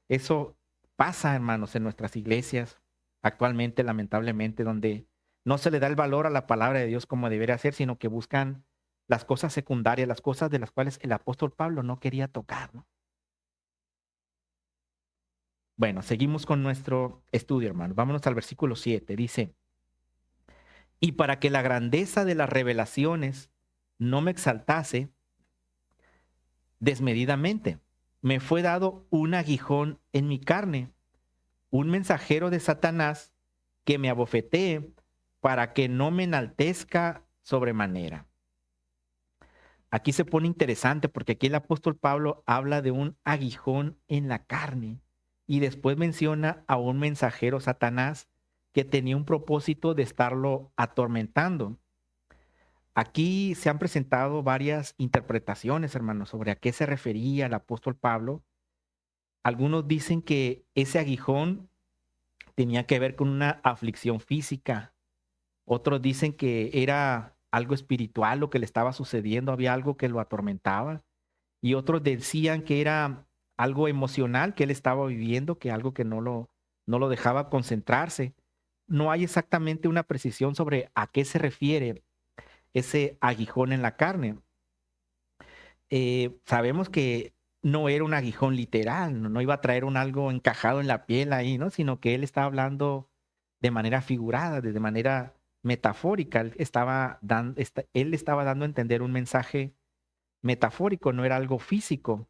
Eso pasa, hermanos, en nuestras iglesias actualmente, lamentablemente, donde no se le da el valor a la palabra de Dios como debería ser, sino que buscan las cosas secundarias, las cosas de las cuales el apóstol Pablo no quería tocar, ¿no? Bueno, seguimos con nuestro estudio, hermano. Vámonos al versículo 7. Dice, y para que la grandeza de las revelaciones no me exaltase desmedidamente, me fue dado un aguijón en mi carne, un mensajero de Satanás que me abofetee para que no me enaltezca sobremanera. Aquí se pone interesante porque aquí el apóstol Pablo habla de un aguijón en la carne y después menciona a un mensajero Satanás que tenía un propósito de estarlo atormentando. Aquí se han presentado varias interpretaciones, hermanos, sobre a qué se refería el apóstol Pablo. Algunos dicen que ese aguijón tenía que ver con una aflicción física. Otros dicen que era algo espiritual lo que le estaba sucediendo, había algo que lo atormentaba. Y otros decían que era algo emocional que él estaba viviendo, que algo que no lo dejaba concentrarse. No hay exactamente una precisión sobre a qué se refiere ese aguijón en la carne. Sabemos que no era un aguijón literal, no iba a traer un algo encajado en la piel ahí, ¿no? Sino que él estaba hablando de manera figurada, de manera metafórica. Él estaba dando a entender un mensaje metafórico, no era algo físico.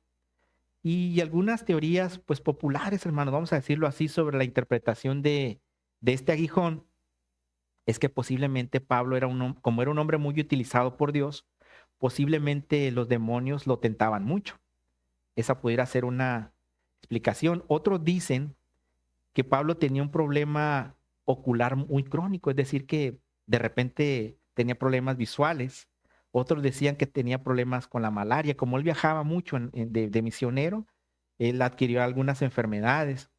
Y algunas teorías, pues populares, hermano, vamos a decirlo así, sobre la interpretación de este aguijón, es que posiblemente Pablo como era un hombre muy utilizado por Dios, posiblemente los demonios lo tentaban mucho. esa pudiera ser una explicación. Otros dicen que Pablo tenía un problema ocular muy crónico, es decir, que de repente tenía problemas visuales. Otros decían que tenía problemas con la malaria. Como él viajaba mucho de misionero, él adquirió algunas enfermedades.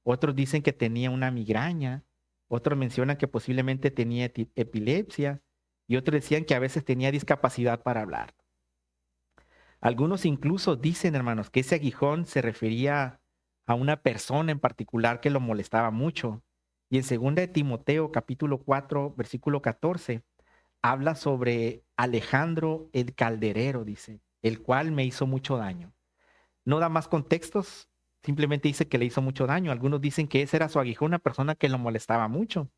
Otros dicen que tenía una migraña. Otros mencionan que posiblemente tenía epilepsia. Y otros decían que a veces tenía discapacidad para hablar. Algunos incluso dicen, hermanos, que ese aguijón se refería a una persona en particular que lo molestaba mucho. Y en 2 de Timoteo, capítulo 4, versículo 14, habla sobre Alejandro el calderero, dice, el cual me hizo mucho daño. No da más contextos, simplemente dice que le hizo mucho daño. Algunos dicen que ese era su aguijón, una persona que lo molestaba mucho.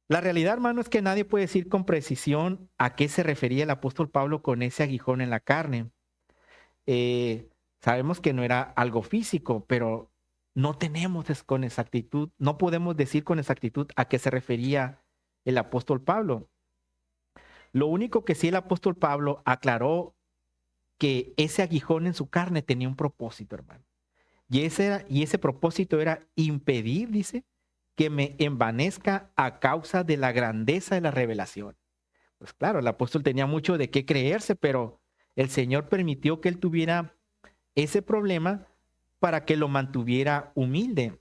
La realidad, hermano, es que nadie puede decir con precisión a qué se refería el apóstol Pablo con ese aguijón en la carne. Sabemos que no era algo físico, pero no tenemos con exactitud, no podemos decir con exactitud a qué se refería el apóstol Pablo. Lo único que sí el apóstol Pablo aclaró que ese aguijón en su carne tenía un propósito, hermano. Y ese propósito era impedir, dice, que me envanezca a causa de la grandeza de la revelación. Pues claro, el apóstol tenía mucho de qué creerse, pero el Señor permitió que él tuviera ese problema para que lo mantuviera humilde.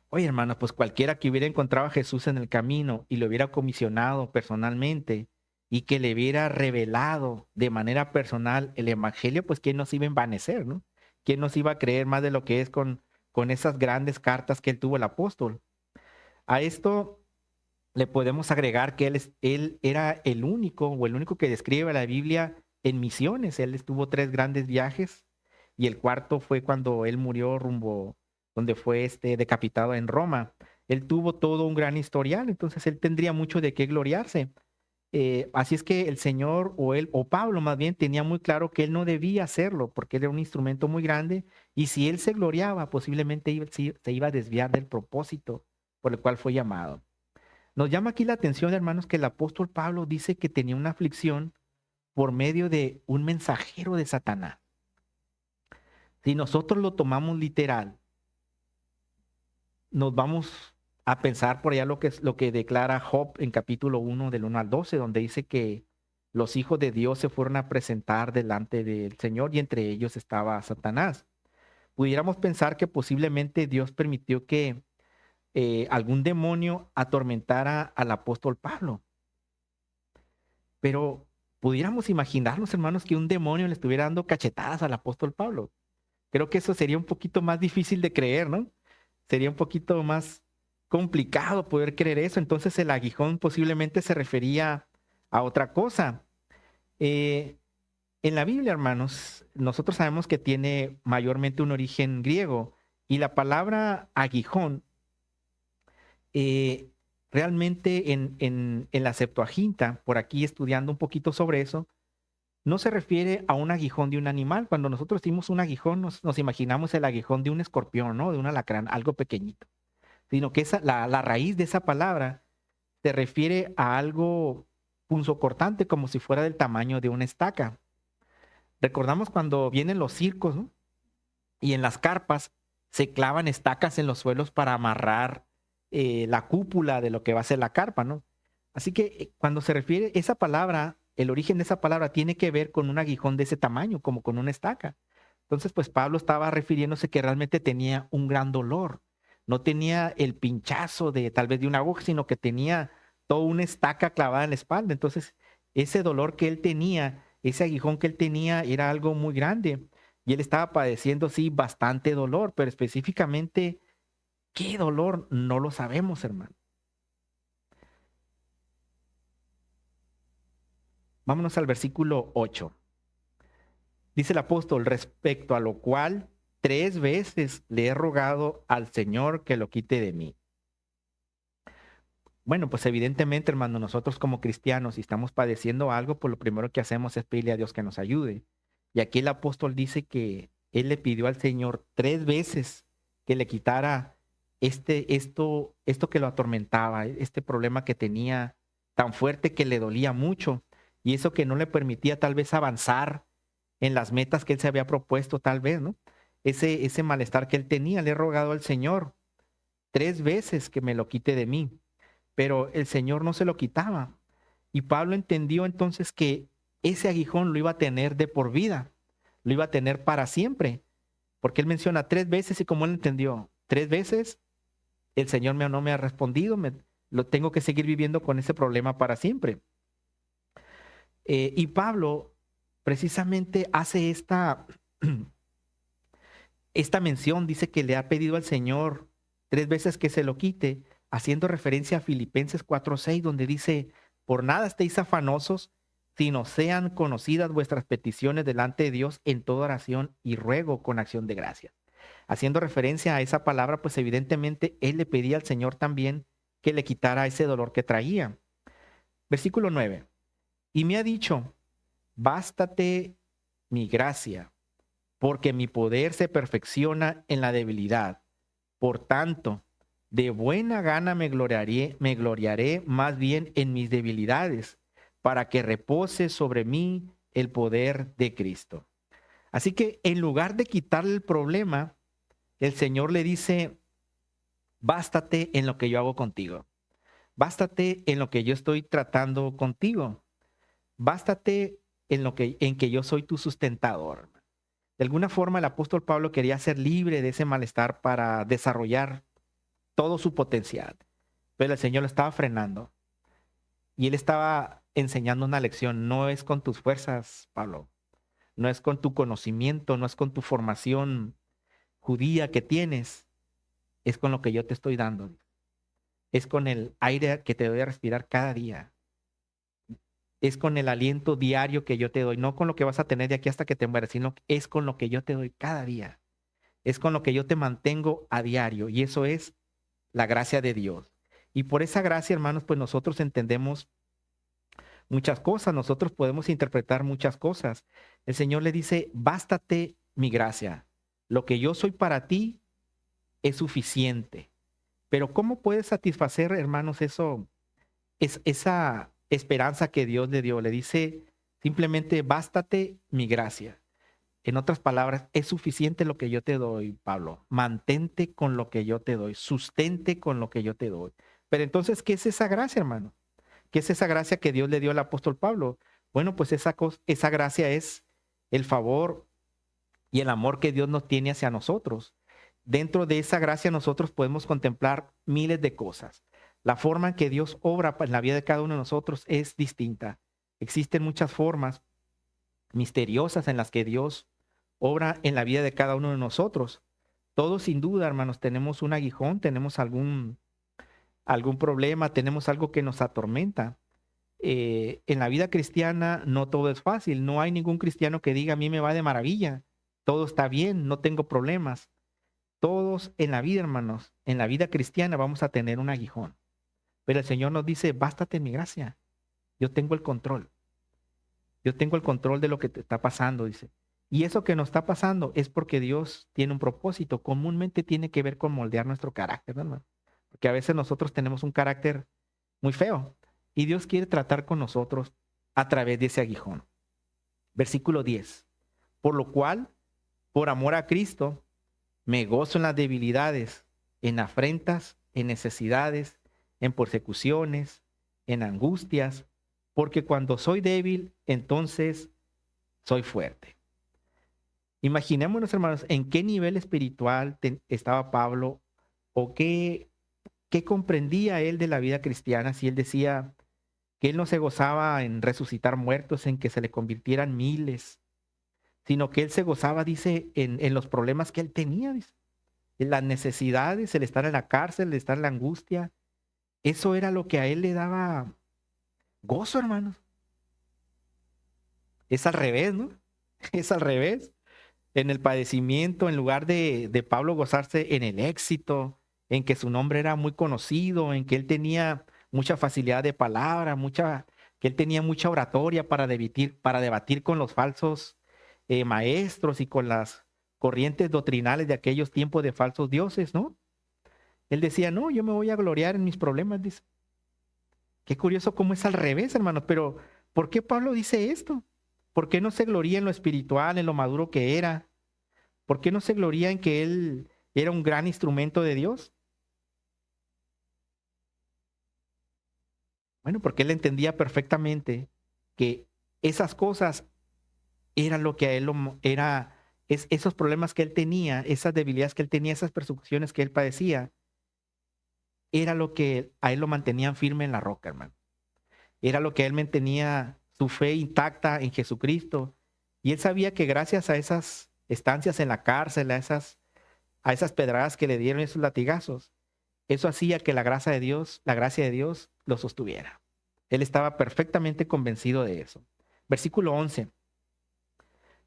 Oye, hermano, pues cualquiera que hubiera encontrado a Jesús en el camino y lo hubiera comisionado personalmente y que le hubiera revelado de manera personal el evangelio, pues quién nos iba a envanecer, ¿no? ¿Quién nos iba a creer más de lo que es con esas grandes cartas que él tuvo el apóstol? A esto le podemos agregar que él era el único que describe la Biblia en misiones. Él estuvo 3 grandes viajes y el cuarto fue cuando él murió rumbo donde fue decapitado en Roma. Él tuvo todo un gran historial, entonces él tendría mucho de qué gloriarse. Así es que el Señor o él, o Pablo más bien, tenía muy claro que él no debía hacerlo porque era un instrumento muy grande y si él se gloriaba, posiblemente se iba a desviar del propósito por el cual fue llamado. Nos llama aquí la atención, hermanos, que el apóstol Pablo dice que tenía una aflicción por medio de un mensajero de Satanás. Si nosotros lo tomamos literal, nos vamos a pensar por allá lo que declara Job en capítulo 1 del 1 al 12, donde dice que los hijos de Dios se fueron a presentar delante del Señor y entre ellos estaba Satanás. Pudiéramos pensar que posiblemente Dios permitió que algún demonio atormentara al apóstol Pablo. Pero pudiéramos imaginarnos, hermanos, que un demonio le estuviera dando cachetadas al apóstol Pablo. Creo que eso sería un poquito más difícil de creer, ¿no? Sería un poquito más complicado poder creer eso. Entonces el aguijón posiblemente se refería a otra cosa. Eh, en la Biblia, hermanos, nosotros sabemos que tiene mayormente un origen griego y la palabra aguijón eh, realmente en la Septuaginta, por aquí estudiando un poquito sobre eso, no se refiere a un aguijón de un animal. Cuando nosotros decimos un aguijón, nos imaginamos el aguijón de un escorpión, ¿no? De un alacrán, algo pequeñito. Sino que la raíz de esa palabra se refiere a algo punzocortante, como si fuera del tamaño de una estaca. Recordamos cuando vienen los circos, ¿no? Y en las carpas se clavan estacas en los suelos para amarrar la cúpula de lo que va a ser la carpa, ¿no? Así que cuando se refiere esa palabra, el origen de esa palabra tiene que ver con un aguijón de ese tamaño, como con una estaca. Entonces, pues Pablo estaba refiriéndose que realmente tenía un gran dolor. No tenía el pinchazo de tal vez de una aguja, sino que tenía toda una estaca clavada en la espalda. Entonces, ese dolor que él tenía, ese aguijón que él tenía, era algo muy grande. Y él estaba padeciendo, sí, bastante dolor, pero específicamente, ¿qué dolor? No lo sabemos, hermano. Vámonos al versículo 8. Dice el apóstol, respecto a lo cual 3 veces le he rogado al Señor que lo quite de mí. Bueno, pues evidentemente, hermano, nosotros como cristianos, si estamos padeciendo algo, pues lo primero que hacemos es pedirle a Dios que nos ayude. Y aquí el apóstol dice que él le pidió al Señor 3 veces que le quitara esto que lo atormentaba, este problema que tenía tan fuerte que le dolía mucho y eso que no le permitía tal vez avanzar en las metas que él se había propuesto tal vez, ¿no? Ese malestar que él tenía, le he rogado al Señor 3 veces que me lo quite de mí, pero el Señor no se lo quitaba. Y Pablo entendió entonces que ese aguijón lo iba a tener de por vida, lo iba a tener para siempre, porque él menciona 3 veces y como él entendió, 3 veces el Señor no me ha respondido, lo tengo que seguir viviendo con ese problema para siempre. Y Pablo precisamente hace esta mención, dice que le ha pedido al Señor 3 veces que se lo quite, haciendo referencia a Filipenses 4:6, donde dice, por nada estéis afanosos, sino sean conocidas vuestras peticiones delante de Dios en toda oración y ruego con acción de gracias. Haciendo referencia a esa palabra, pues evidentemente él le pedía al Señor también que le quitara ese dolor que traía. Versículo 9. Y me ha dicho, bástate mi gracia, porque mi poder se perfecciona en la debilidad. Por tanto, de buena gana me gloriaré más bien en mis debilidades, para que repose sobre mí el poder de Cristo. Así que en lugar de quitarle el problema, el Señor le dice, bástate en lo que yo hago contigo. Bástate en lo que yo estoy tratando contigo. Bástate en que yo soy tu sustentador. De alguna forma el apóstol Pablo quería ser libre de ese malestar para desarrollar todo su potencial, pero el Señor lo estaba frenando y él estaba enseñando una lección. No es con tus fuerzas, Pablo, no es con tu conocimiento, no es con tu formación judía que tienes, es con lo que yo te estoy dando, es con el aire que te doy a respirar cada día, es con el aliento diario que yo te doy, no con lo que vas a tener de aquí hasta que te mueras, sino es con lo que yo te doy cada día, es con lo que yo te mantengo a diario, y eso es la gracia de Dios. Y por esa gracia, hermanos, pues nosotros entendemos muchas cosas, nosotros podemos interpretar muchas cosas. El Señor le dice, bástate mi gracia, lo que yo soy para ti es suficiente. Pero ¿cómo puedes satisfacer, hermanos, esa esperanza que Dios le dio? Le dice simplemente, bástate mi gracia. En otras palabras, es suficiente lo que yo te doy, Pablo. Mantente con lo que yo te doy, sustente con lo que yo te doy. Pero entonces, ¿qué es esa gracia, hermano? ¿Qué es esa gracia que Dios le dio al apóstol Pablo? Bueno, pues esa gracia es el favor y el amor que Dios nos tiene hacia nosotros. Dentro de esa gracia nosotros podemos contemplar miles de cosas. La forma en que Dios obra en la vida de cada uno de nosotros es distinta. Existen muchas formas misteriosas en las que Dios obra en la vida de cada uno de nosotros. Todos sin duda, hermanos, tenemos un aguijón, tenemos algún problema, tenemos algo que nos atormenta. En la vida cristiana no todo es fácil, no hay ningún cristiano que diga a mí me va de maravilla, todo está bien, no tengo problemas. Todos en la vida, hermanos, en la vida cristiana vamos a tener un aguijón. Pero el Señor nos dice, bástate en mi gracia, yo tengo el control. Yo tengo el control de lo que te está pasando, dice. Y eso que nos está pasando es porque Dios tiene un propósito. Comúnmente tiene que ver con moldear nuestro carácter, ¿no, hermano? Porque a veces nosotros tenemos un carácter muy feo y Dios quiere tratar con nosotros a través de ese aguijón. Versículo 10. Por lo cual, por amor a Cristo, me gozo en las debilidades, en afrentas, en necesidades, en persecuciones, en angustias, porque cuando soy débil, entonces soy fuerte. Imaginémonos, hermanos, en qué nivel espiritual estaba Pablo o qué comprendía él de la vida cristiana si él decía que él no se gozaba en resucitar muertos, en que se le convirtieran miles, sino que él se gozaba, dice, en los problemas que él tenía, dice, en las necesidades, el estar en la cárcel, el estar en la angustia. Eso era lo que a él le daba gozo, hermanos. Es al revés, ¿no? Es al revés. En el padecimiento, en lugar de Pablo gozarse en el éxito, en que su nombre era muy conocido, en que él tenía mucha facilidad de palabra, que él tenía mucha oratoria para debatir con los falsos maestros y con las corrientes doctrinales de aquellos tiempos de falsos dioses, ¿no? Él decía, no, yo me voy a gloriar en mis problemas, dice. Qué curioso cómo es al revés, hermanos, pero ¿por qué Pablo dice esto? ¿Por qué no se gloría en lo espiritual, en lo maduro que era? ¿Por qué no se gloría en que él era un gran instrumento de Dios? Bueno, porque él entendía perfectamente que esas cosas eran lo que a él era, esos problemas que él tenía, esas debilidades que él tenía, esas persecuciones que él padecía, era lo que a él lo mantenían firme en la roca, hermano. Era lo que a él mantenía su fe intacta en Jesucristo. Y él sabía que gracias a esas estancias en la cárcel, a esas pedradas que le dieron, esos latigazos, eso hacía que la gracia de Dios lo sostuviera. Él estaba perfectamente convencido de eso. Versículo 11.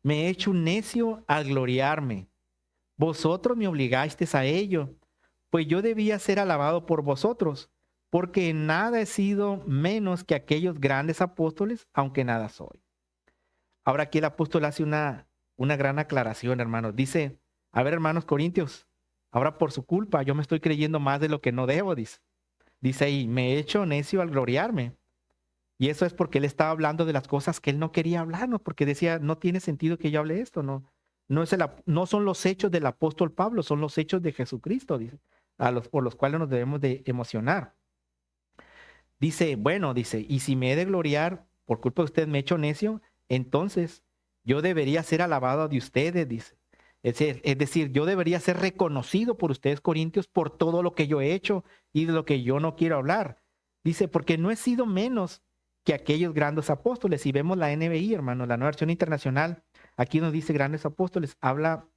Me he hecho un necio al gloriarme. Vosotros me obligasteis a ello, pues yo debía ser alabado por vosotros, porque en nada he sido menos que aquellos grandes apóstoles, aunque nada soy. Ahora aquí el apóstol hace una gran aclaración, hermanos. Dice, a ver, hermanos corintios, ahora por su culpa yo me estoy creyendo más de lo que no debo, dice. Dice ahí, me he hecho necio al gloriarme. Y eso es porque él estaba hablando de las cosas que él no quería hablar, ¿no? Porque decía, no tiene sentido que yo hable esto, ¿no? No son los hechos del apóstol Pablo, son los hechos de Jesucristo, dice, por los cuales nos debemos de emocionar. Dice, bueno, dice, y si me he de gloriar por culpa de usted me he hecho necio, entonces yo debería ser alabado de ustedes, dice. Es decir, yo debería ser reconocido por ustedes, corintios, por todo lo que yo he hecho y de lo que yo no quiero hablar. Dice, porque no he sido menos que aquellos grandes apóstoles. Si vemos la NBI, hermano, la nueva versión internacional, aquí nos dice grandes apóstoles, habla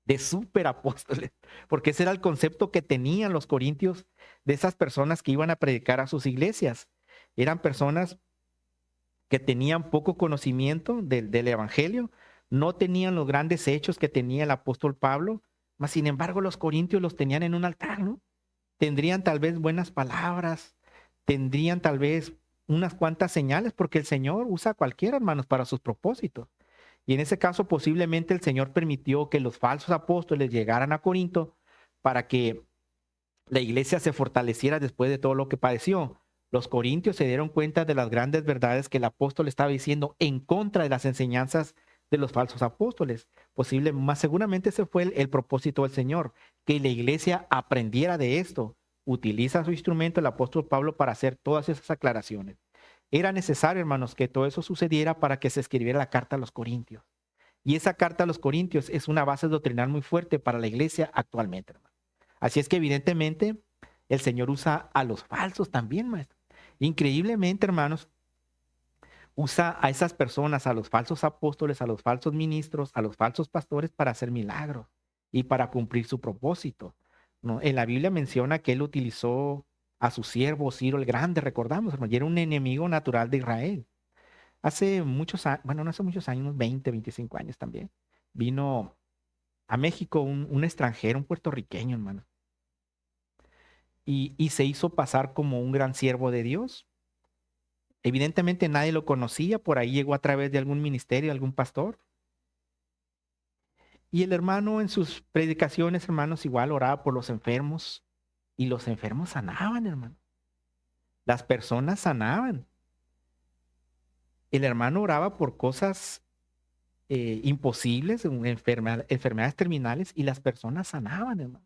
de superapóstoles, porque ese era el concepto que tenían los corintios de esas personas que iban a predicar a sus iglesias. Eran personas que tenían poco conocimiento del evangelio, no tenían los grandes hechos que tenía el apóstol Pablo, mas sin embargo los corintios los tenían en un altar, ¿no? Tendrían tal vez buenas palabras, tendrían tal vez unas cuantas señales, porque el Señor usa a cualquiera, hermanos, para sus propósitos. Y en ese caso posiblemente el Señor permitió que los falsos apóstoles llegaran a Corinto para que la iglesia se fortaleciera después de todo lo que padeció. Los corintios se dieron cuenta de las grandes verdades que el apóstol estaba diciendo en contra de las enseñanzas de los falsos apóstoles. Más seguramente ese fue el propósito del Señor, que la iglesia aprendiera de esto. Utiliza su instrumento el apóstol Pablo para hacer todas esas aclaraciones. Era necesario, hermanos, que todo eso sucediera para que se escribiera la carta a los corintios. Y esa carta a los corintios es una base doctrinal muy fuerte para la iglesia actualmente, hermano. Así es que evidentemente el Señor usa a los falsos también, maestro. Increíblemente, hermanos, usa a esas personas, a los falsos apóstoles, a los falsos ministros, a los falsos pastores para hacer milagros y para cumplir su propósito, ¿no? En la Biblia menciona que él utilizó a su siervo Ciro el Grande, recordamos, hermano, y era un enemigo natural de Israel. Hace muchos años, bueno, no hace muchos años, unos 20, 25 años también, vino a México un extranjero, un puertorriqueño, hermano, y se hizo pasar como un gran siervo de Dios. Evidentemente nadie lo conocía, por ahí llegó a través de algún ministerio, algún pastor. Y el hermano en sus predicaciones, hermanos, igual oraba por los enfermos y los enfermos sanaban, hermano. Las personas sanaban. El hermano oraba por cosas imposibles, enfermedades terminales y las personas sanaban, hermano.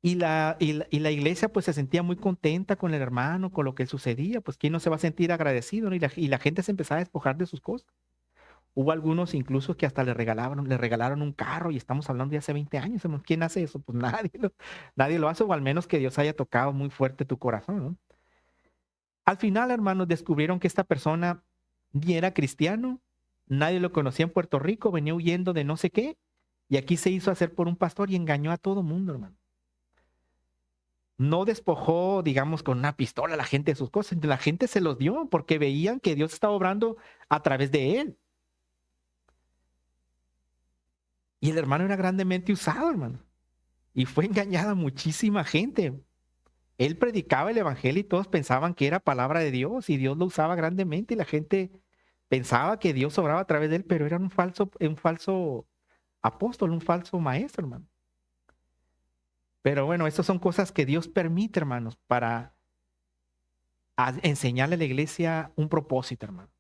Y la iglesia pues se sentía muy contenta con el hermano, con lo que sucedía, pues quién no se va a sentir agradecido, ¿no? Y la gente se empezaba a despojar de sus cosas. Hubo algunos incluso que hasta le regalaron un carro y estamos hablando de hace 20 años, hermano. ¿Quién hace eso? Pues nadie lo hace, o al menos que Dios haya tocado muy fuerte tu corazón, ¿no? Al final, hermanos, descubrieron que esta persona ni era cristiano, nadie lo conocía en Puerto Rico, venía huyendo de no sé qué, y aquí se hizo hacer por un pastor y engañó a todo mundo, hermano. No despojó, digamos, con una pistola a la gente de sus cosas, la gente se los dio porque veían que Dios estaba obrando a través de él. Y el hermano era grandemente usado, hermano. Y fue engañada muchísima gente. Él predicaba el evangelio y todos pensaban que era palabra de Dios y Dios lo usaba grandemente y la gente pensaba que Dios obraba a través de él, pero era un falso apóstol, un falso maestro, hermano. Pero bueno, estas son cosas que Dios permite, hermanos, para enseñarle a la iglesia un propósito, hermano.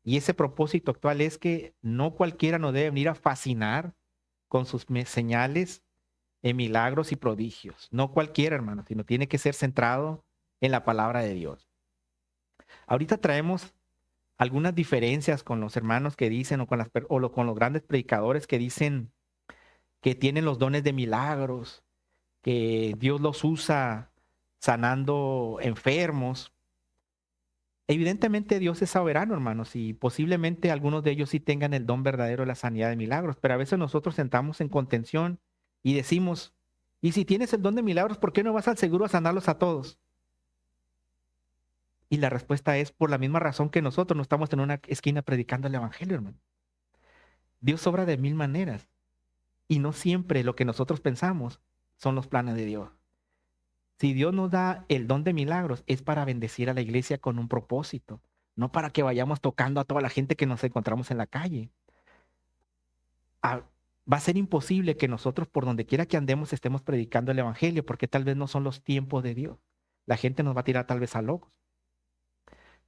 Y ese propósito actual es que no cualquiera nos debe venir a fascinar con sus señales, milagros y prodigios. No cualquiera, hermano, sino tiene que ser centrado en la palabra de Dios. Ahorita traemos algunas diferencias con los hermanos que dicen o con los grandes predicadores que dicen que tienen los dones de milagros, que Dios los usa sanando enfermos. Evidentemente Dios es soberano, hermanos, y posiblemente algunos de ellos sí tengan el don verdadero de la sanidad de milagros, pero a veces nosotros sentamos en contención y decimos, y si tienes el don de milagros, ¿por qué no vas al seguro a sanarlos a todos? Y la respuesta es por la misma razón que nosotros no estamos en una esquina predicando el evangelio, hermano. Dios obra de mil maneras y no siempre lo que nosotros pensamos son los planes de Dios. Si Dios nos da el don de milagros, es para bendecir a la iglesia con un propósito, no para que vayamos tocando a toda la gente que nos encontramos en la calle. Va a ser imposible que nosotros, por donde quiera que andemos, estemos predicando el evangelio, porque tal vez no son los tiempos de Dios. La gente nos va a tirar tal vez a locos.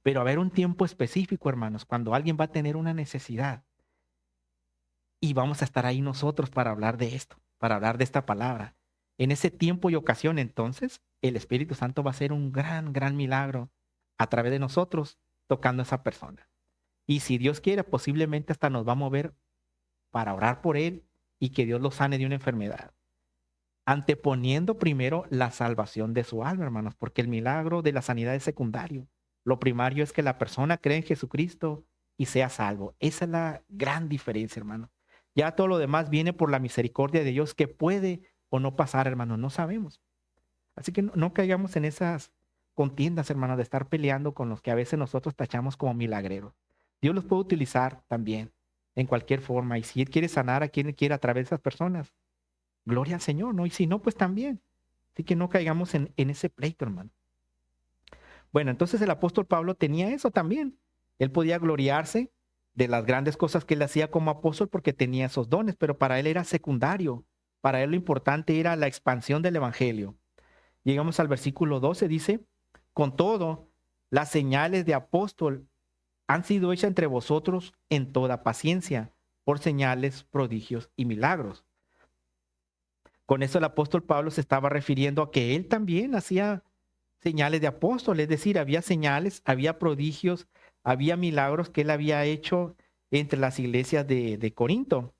Pero va a haber un tiempo específico, hermanos, cuando alguien va a tener una necesidad y vamos a estar ahí nosotros para hablar de esto, para hablar de esta palabra. En ese tiempo y ocasión, entonces, el Espíritu Santo va a hacer un gran, gran milagro a través de nosotros tocando a esa persona. Y si Dios quiere, posiblemente hasta nos va a mover para orar por él y que Dios lo sane de una enfermedad. Anteponiendo primero la salvación de su alma, hermanos, porque el milagro de la sanidad es secundario. Lo primario es que la persona cree en Jesucristo y sea salvo. Esa es la gran diferencia, hermano. Ya todo lo demás viene por la misericordia de Dios que puede o no pasar, hermano, no sabemos. Así que no caigamos en esas contiendas, hermano, de estar peleando con los que a veces nosotros tachamos como milagreros. Dios los puede utilizar también en cualquier forma. Y si Él quiere sanar a quien Él quiera a través de esas personas, gloria al Señor, ¿no? Y si no, pues también. Así que no caigamos en ese pleito, hermano. Bueno, entonces el apóstol Pablo tenía eso también. Él podía gloriarse de las grandes cosas que él hacía como apóstol porque tenía esos dones, pero para él era secundario. Para él lo importante era la expansión del evangelio. Llegamos al versículo 12, dice, con todo, las señales de apóstol han sido hechas entre vosotros en toda paciencia, por señales, prodigios y milagros. Con eso el apóstol Pablo se estaba refiriendo a que él también hacía señales de apóstol, es decir, había señales, había prodigios, había milagros que él había hecho entre las iglesias de Corinto.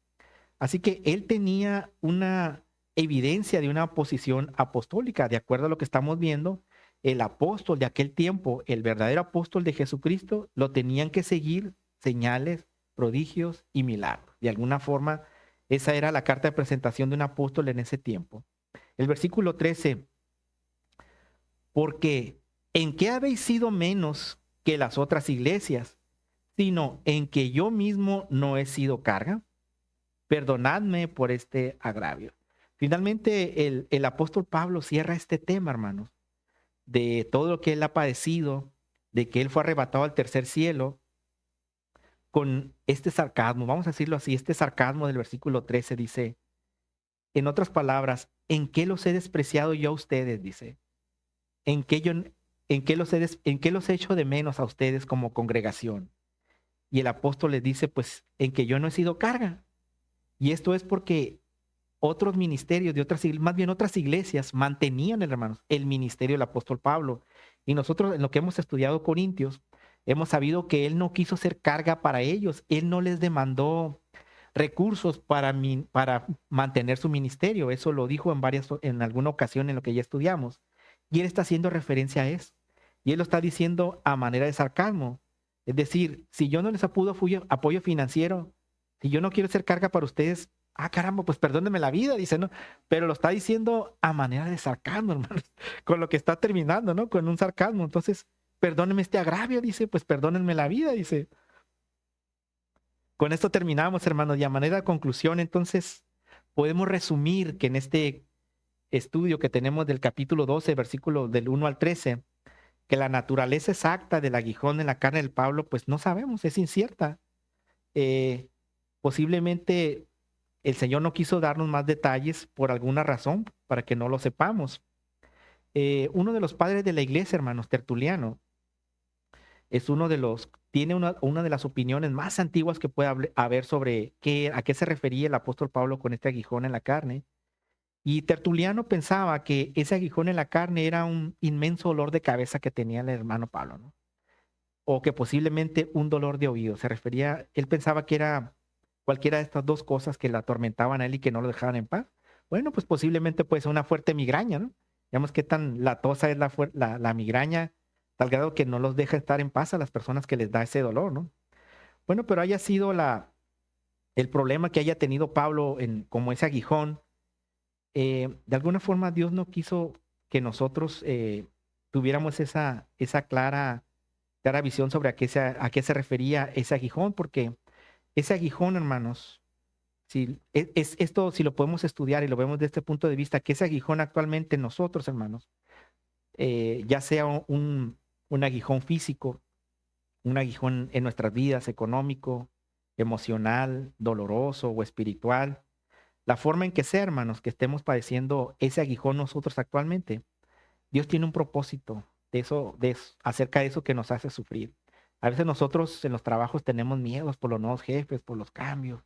Así que él tenía una evidencia de una posición apostólica. De acuerdo a lo que estamos viendo, el apóstol de aquel tiempo, el verdadero apóstol de Jesucristo, lo tenían que seguir señales, prodigios y milagros. De alguna forma, esa era la carta de presentación de un apóstol en ese tiempo. El versículo 13, porque ¿en qué habéis sido menos que las otras iglesias, sino en que yo mismo no he sido carga? Perdonadme por este agravio. Finalmente, el apóstol Pablo cierra este tema, hermanos, de todo lo que él ha padecido, de que él fue arrebatado al tercer cielo, con este sarcasmo, vamos a decirlo así, este sarcasmo del versículo 13 dice, en otras palabras, ¿en qué los he despreciado yo a ustedes? Dice, ¿en qué, en qué los he hecho de menos a ustedes como congregación? Y el apóstol les dice, pues, en que yo no he sido carga. Y esto es porque otros ministerios de otras iglesias, más bien otras iglesias, mantenían, hermanos, el ministerio del apóstol Pablo. Y nosotros, en lo que hemos estudiado Corintios, hemos sabido que él no quiso ser carga para ellos. Él no les demandó recursos para mantener su ministerio. Eso lo dijo en alguna ocasión en lo que ya estudiamos. Y él está haciendo referencia a eso. Y él lo está diciendo a manera de sarcasmo. Es decir, si yo no les apoyo financiero, si yo no quiero ser carga para ustedes, caramba, pues perdónenme la vida, dice, ¿no? Pero lo está diciendo a manera de sarcasmo, hermanos, con lo que está terminando, ¿no? Con un sarcasmo. Entonces, perdónenme este agravio, dice, pues perdónenme la vida, dice. Con esto terminamos, hermanos, y a manera de conclusión, entonces, podemos resumir que en este estudio que tenemos del capítulo 12, versículo del 1 al 13, que la naturaleza exacta del aguijón en la carne del Pablo, pues no sabemos, es incierta. Posiblemente el Señor no quiso darnos más detalles por alguna razón, para que no lo sepamos. Uno de los padres de la iglesia, hermanos, Tertuliano, tiene una de las opiniones más antiguas que puede haber sobre a qué se refería el apóstol Pablo con este aguijón en la carne. Y Tertuliano pensaba que ese aguijón en la carne era un inmenso dolor de cabeza que tenía el hermano Pablo, ¿no? O que posiblemente un dolor de oído. Él pensaba que era cualquiera de estas dos cosas que la atormentaban a él y que no lo dejaban en paz. Bueno, pues posiblemente puede ser una fuerte migraña, ¿no? Digamos qué tan latosa es la migraña, tal grado que no los deja estar en paz a las personas que les da ese dolor, ¿no? Bueno, pero haya sido el problema que haya tenido Pablo como ese aguijón, de alguna forma Dios no quiso que nosotros tuviéramos esa clara visión sobre a qué se refería ese aguijón, porque ese aguijón, hermanos, esto, si lo podemos estudiar y lo vemos desde este punto de vista, que ese aguijón actualmente en nosotros, hermanos, ya sea un aguijón físico, un aguijón en nuestras vidas, económico, emocional, doloroso o espiritual, la forma en que sea, hermanos, que estemos padeciendo ese aguijón nosotros actualmente, Dios tiene un propósito acerca de eso que nos hace sufrir. A veces nosotros en los trabajos tenemos miedos por los nuevos jefes, por los cambios.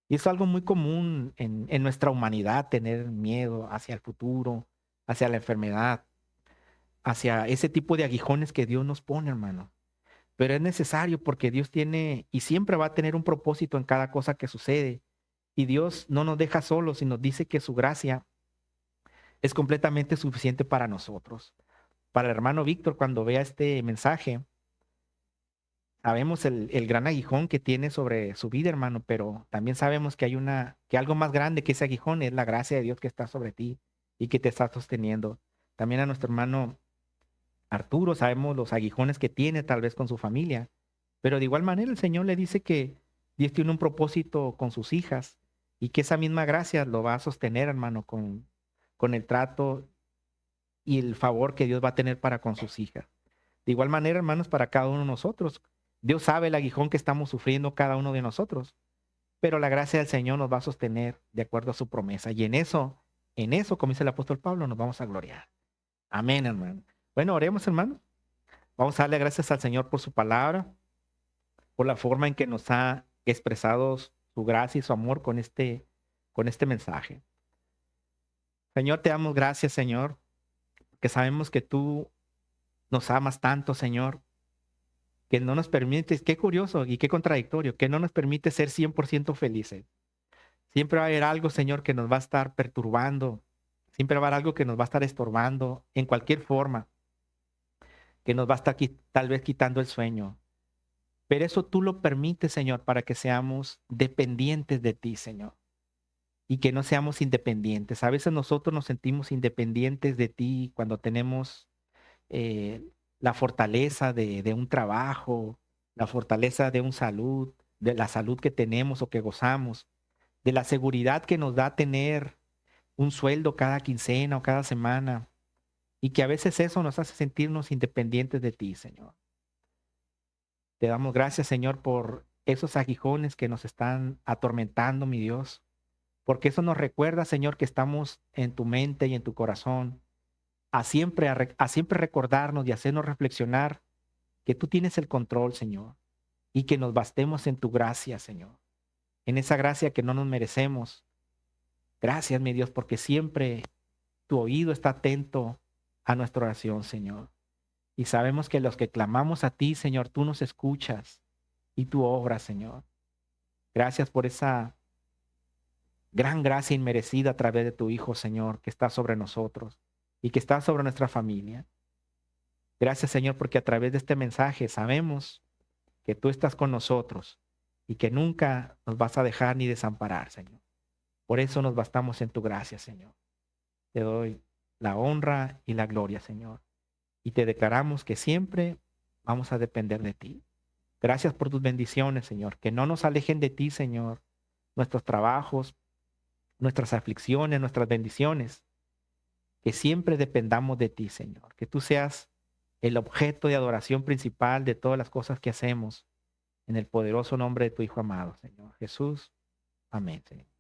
Y es algo muy común en nuestra humanidad tener miedo hacia el futuro, hacia la enfermedad, hacia ese tipo de aguijones que Dios nos pone, hermano. Pero es necesario porque Dios tiene y siempre va a tener un propósito en cada cosa que sucede. Y Dios no nos deja solos y nos dice que su gracia es completamente suficiente para nosotros. Para el hermano Víctor, cuando vea este mensaje, sabemos el gran aguijón que tiene sobre su vida, hermano, pero también sabemos que que algo más grande que ese aguijón es la gracia de Dios que está sobre ti y que te está sosteniendo. También a nuestro hermano Arturo, sabemos los aguijones que tiene tal vez con su familia, pero de igual manera el Señor le dice que Dios tiene un propósito con sus hijas y que esa misma gracia lo va a sostener, hermano, con el trato y el favor que Dios va a tener para con sus hijas. De igual manera, hermanos, para cada uno de nosotros, Dios sabe el aguijón que estamos sufriendo cada uno de nosotros, pero la gracia del Señor nos va a sostener de acuerdo a su promesa. Y en eso, como dice el apóstol Pablo, nos vamos a gloriar. Amén, hermano. Bueno, oremos, hermano. Vamos a darle gracias al Señor por su palabra, por la forma en que nos ha expresado su gracia y su amor con este mensaje. Señor, te damos gracias, Señor, que sabemos que tú nos amas tanto, Señor, que no nos permites, qué curioso y qué contradictorio, que no nos permite ser 100% felices. Siempre va a haber algo, Señor, que nos va a estar perturbando, siempre va a haber algo que nos va a estar estorbando en cualquier forma, que nos va a estar tal vez quitando el sueño. Pero eso tú lo permites, Señor, para que seamos dependientes de ti, Señor, y que no seamos independientes. A veces nosotros nos sentimos independientes de ti cuando tenemos eh, la fortaleza de un trabajo, la fortaleza de un salud, de la salud que tenemos o que gozamos, de la seguridad que nos da tener un sueldo cada quincena o cada semana, y que a veces eso nos hace sentirnos independientes de ti, Señor. Te damos gracias, Señor, por esos aguijones que nos están atormentando, mi Dios, porque eso nos recuerda, Señor, que estamos en tu mente y en tu corazón, a siempre recordarnos y hacernos reflexionar que tú tienes el control, Señor, y que nos bastemos en tu gracia, Señor, en esa gracia que no nos merecemos. Gracias, mi Dios, porque siempre tu oído está atento a nuestra oración, Señor. Y sabemos que los que clamamos a ti, Señor, tú nos escuchas y tú obras, Señor. Gracias por esa gran gracia inmerecida a través de tu Hijo, Señor, que está sobre nosotros y que está sobre nuestra familia. Gracias, Señor, porque a través de este mensaje sabemos que tú estás con nosotros y que nunca nos vas a dejar ni desamparar, Señor. Por eso nos bastamos en tu gracia, Señor. Te doy la honra y la gloria, Señor. Y te declaramos que siempre vamos a depender de ti. Gracias por tus bendiciones, Señor. Que no nos alejen de ti, Señor, nuestros trabajos, nuestras aflicciones, nuestras bendiciones. Que siempre dependamos de ti, Señor. Que tú seas el objeto de adoración principal de todas las cosas que hacemos. En el poderoso nombre de tu Hijo amado, Señor Jesús. Amén, Señor.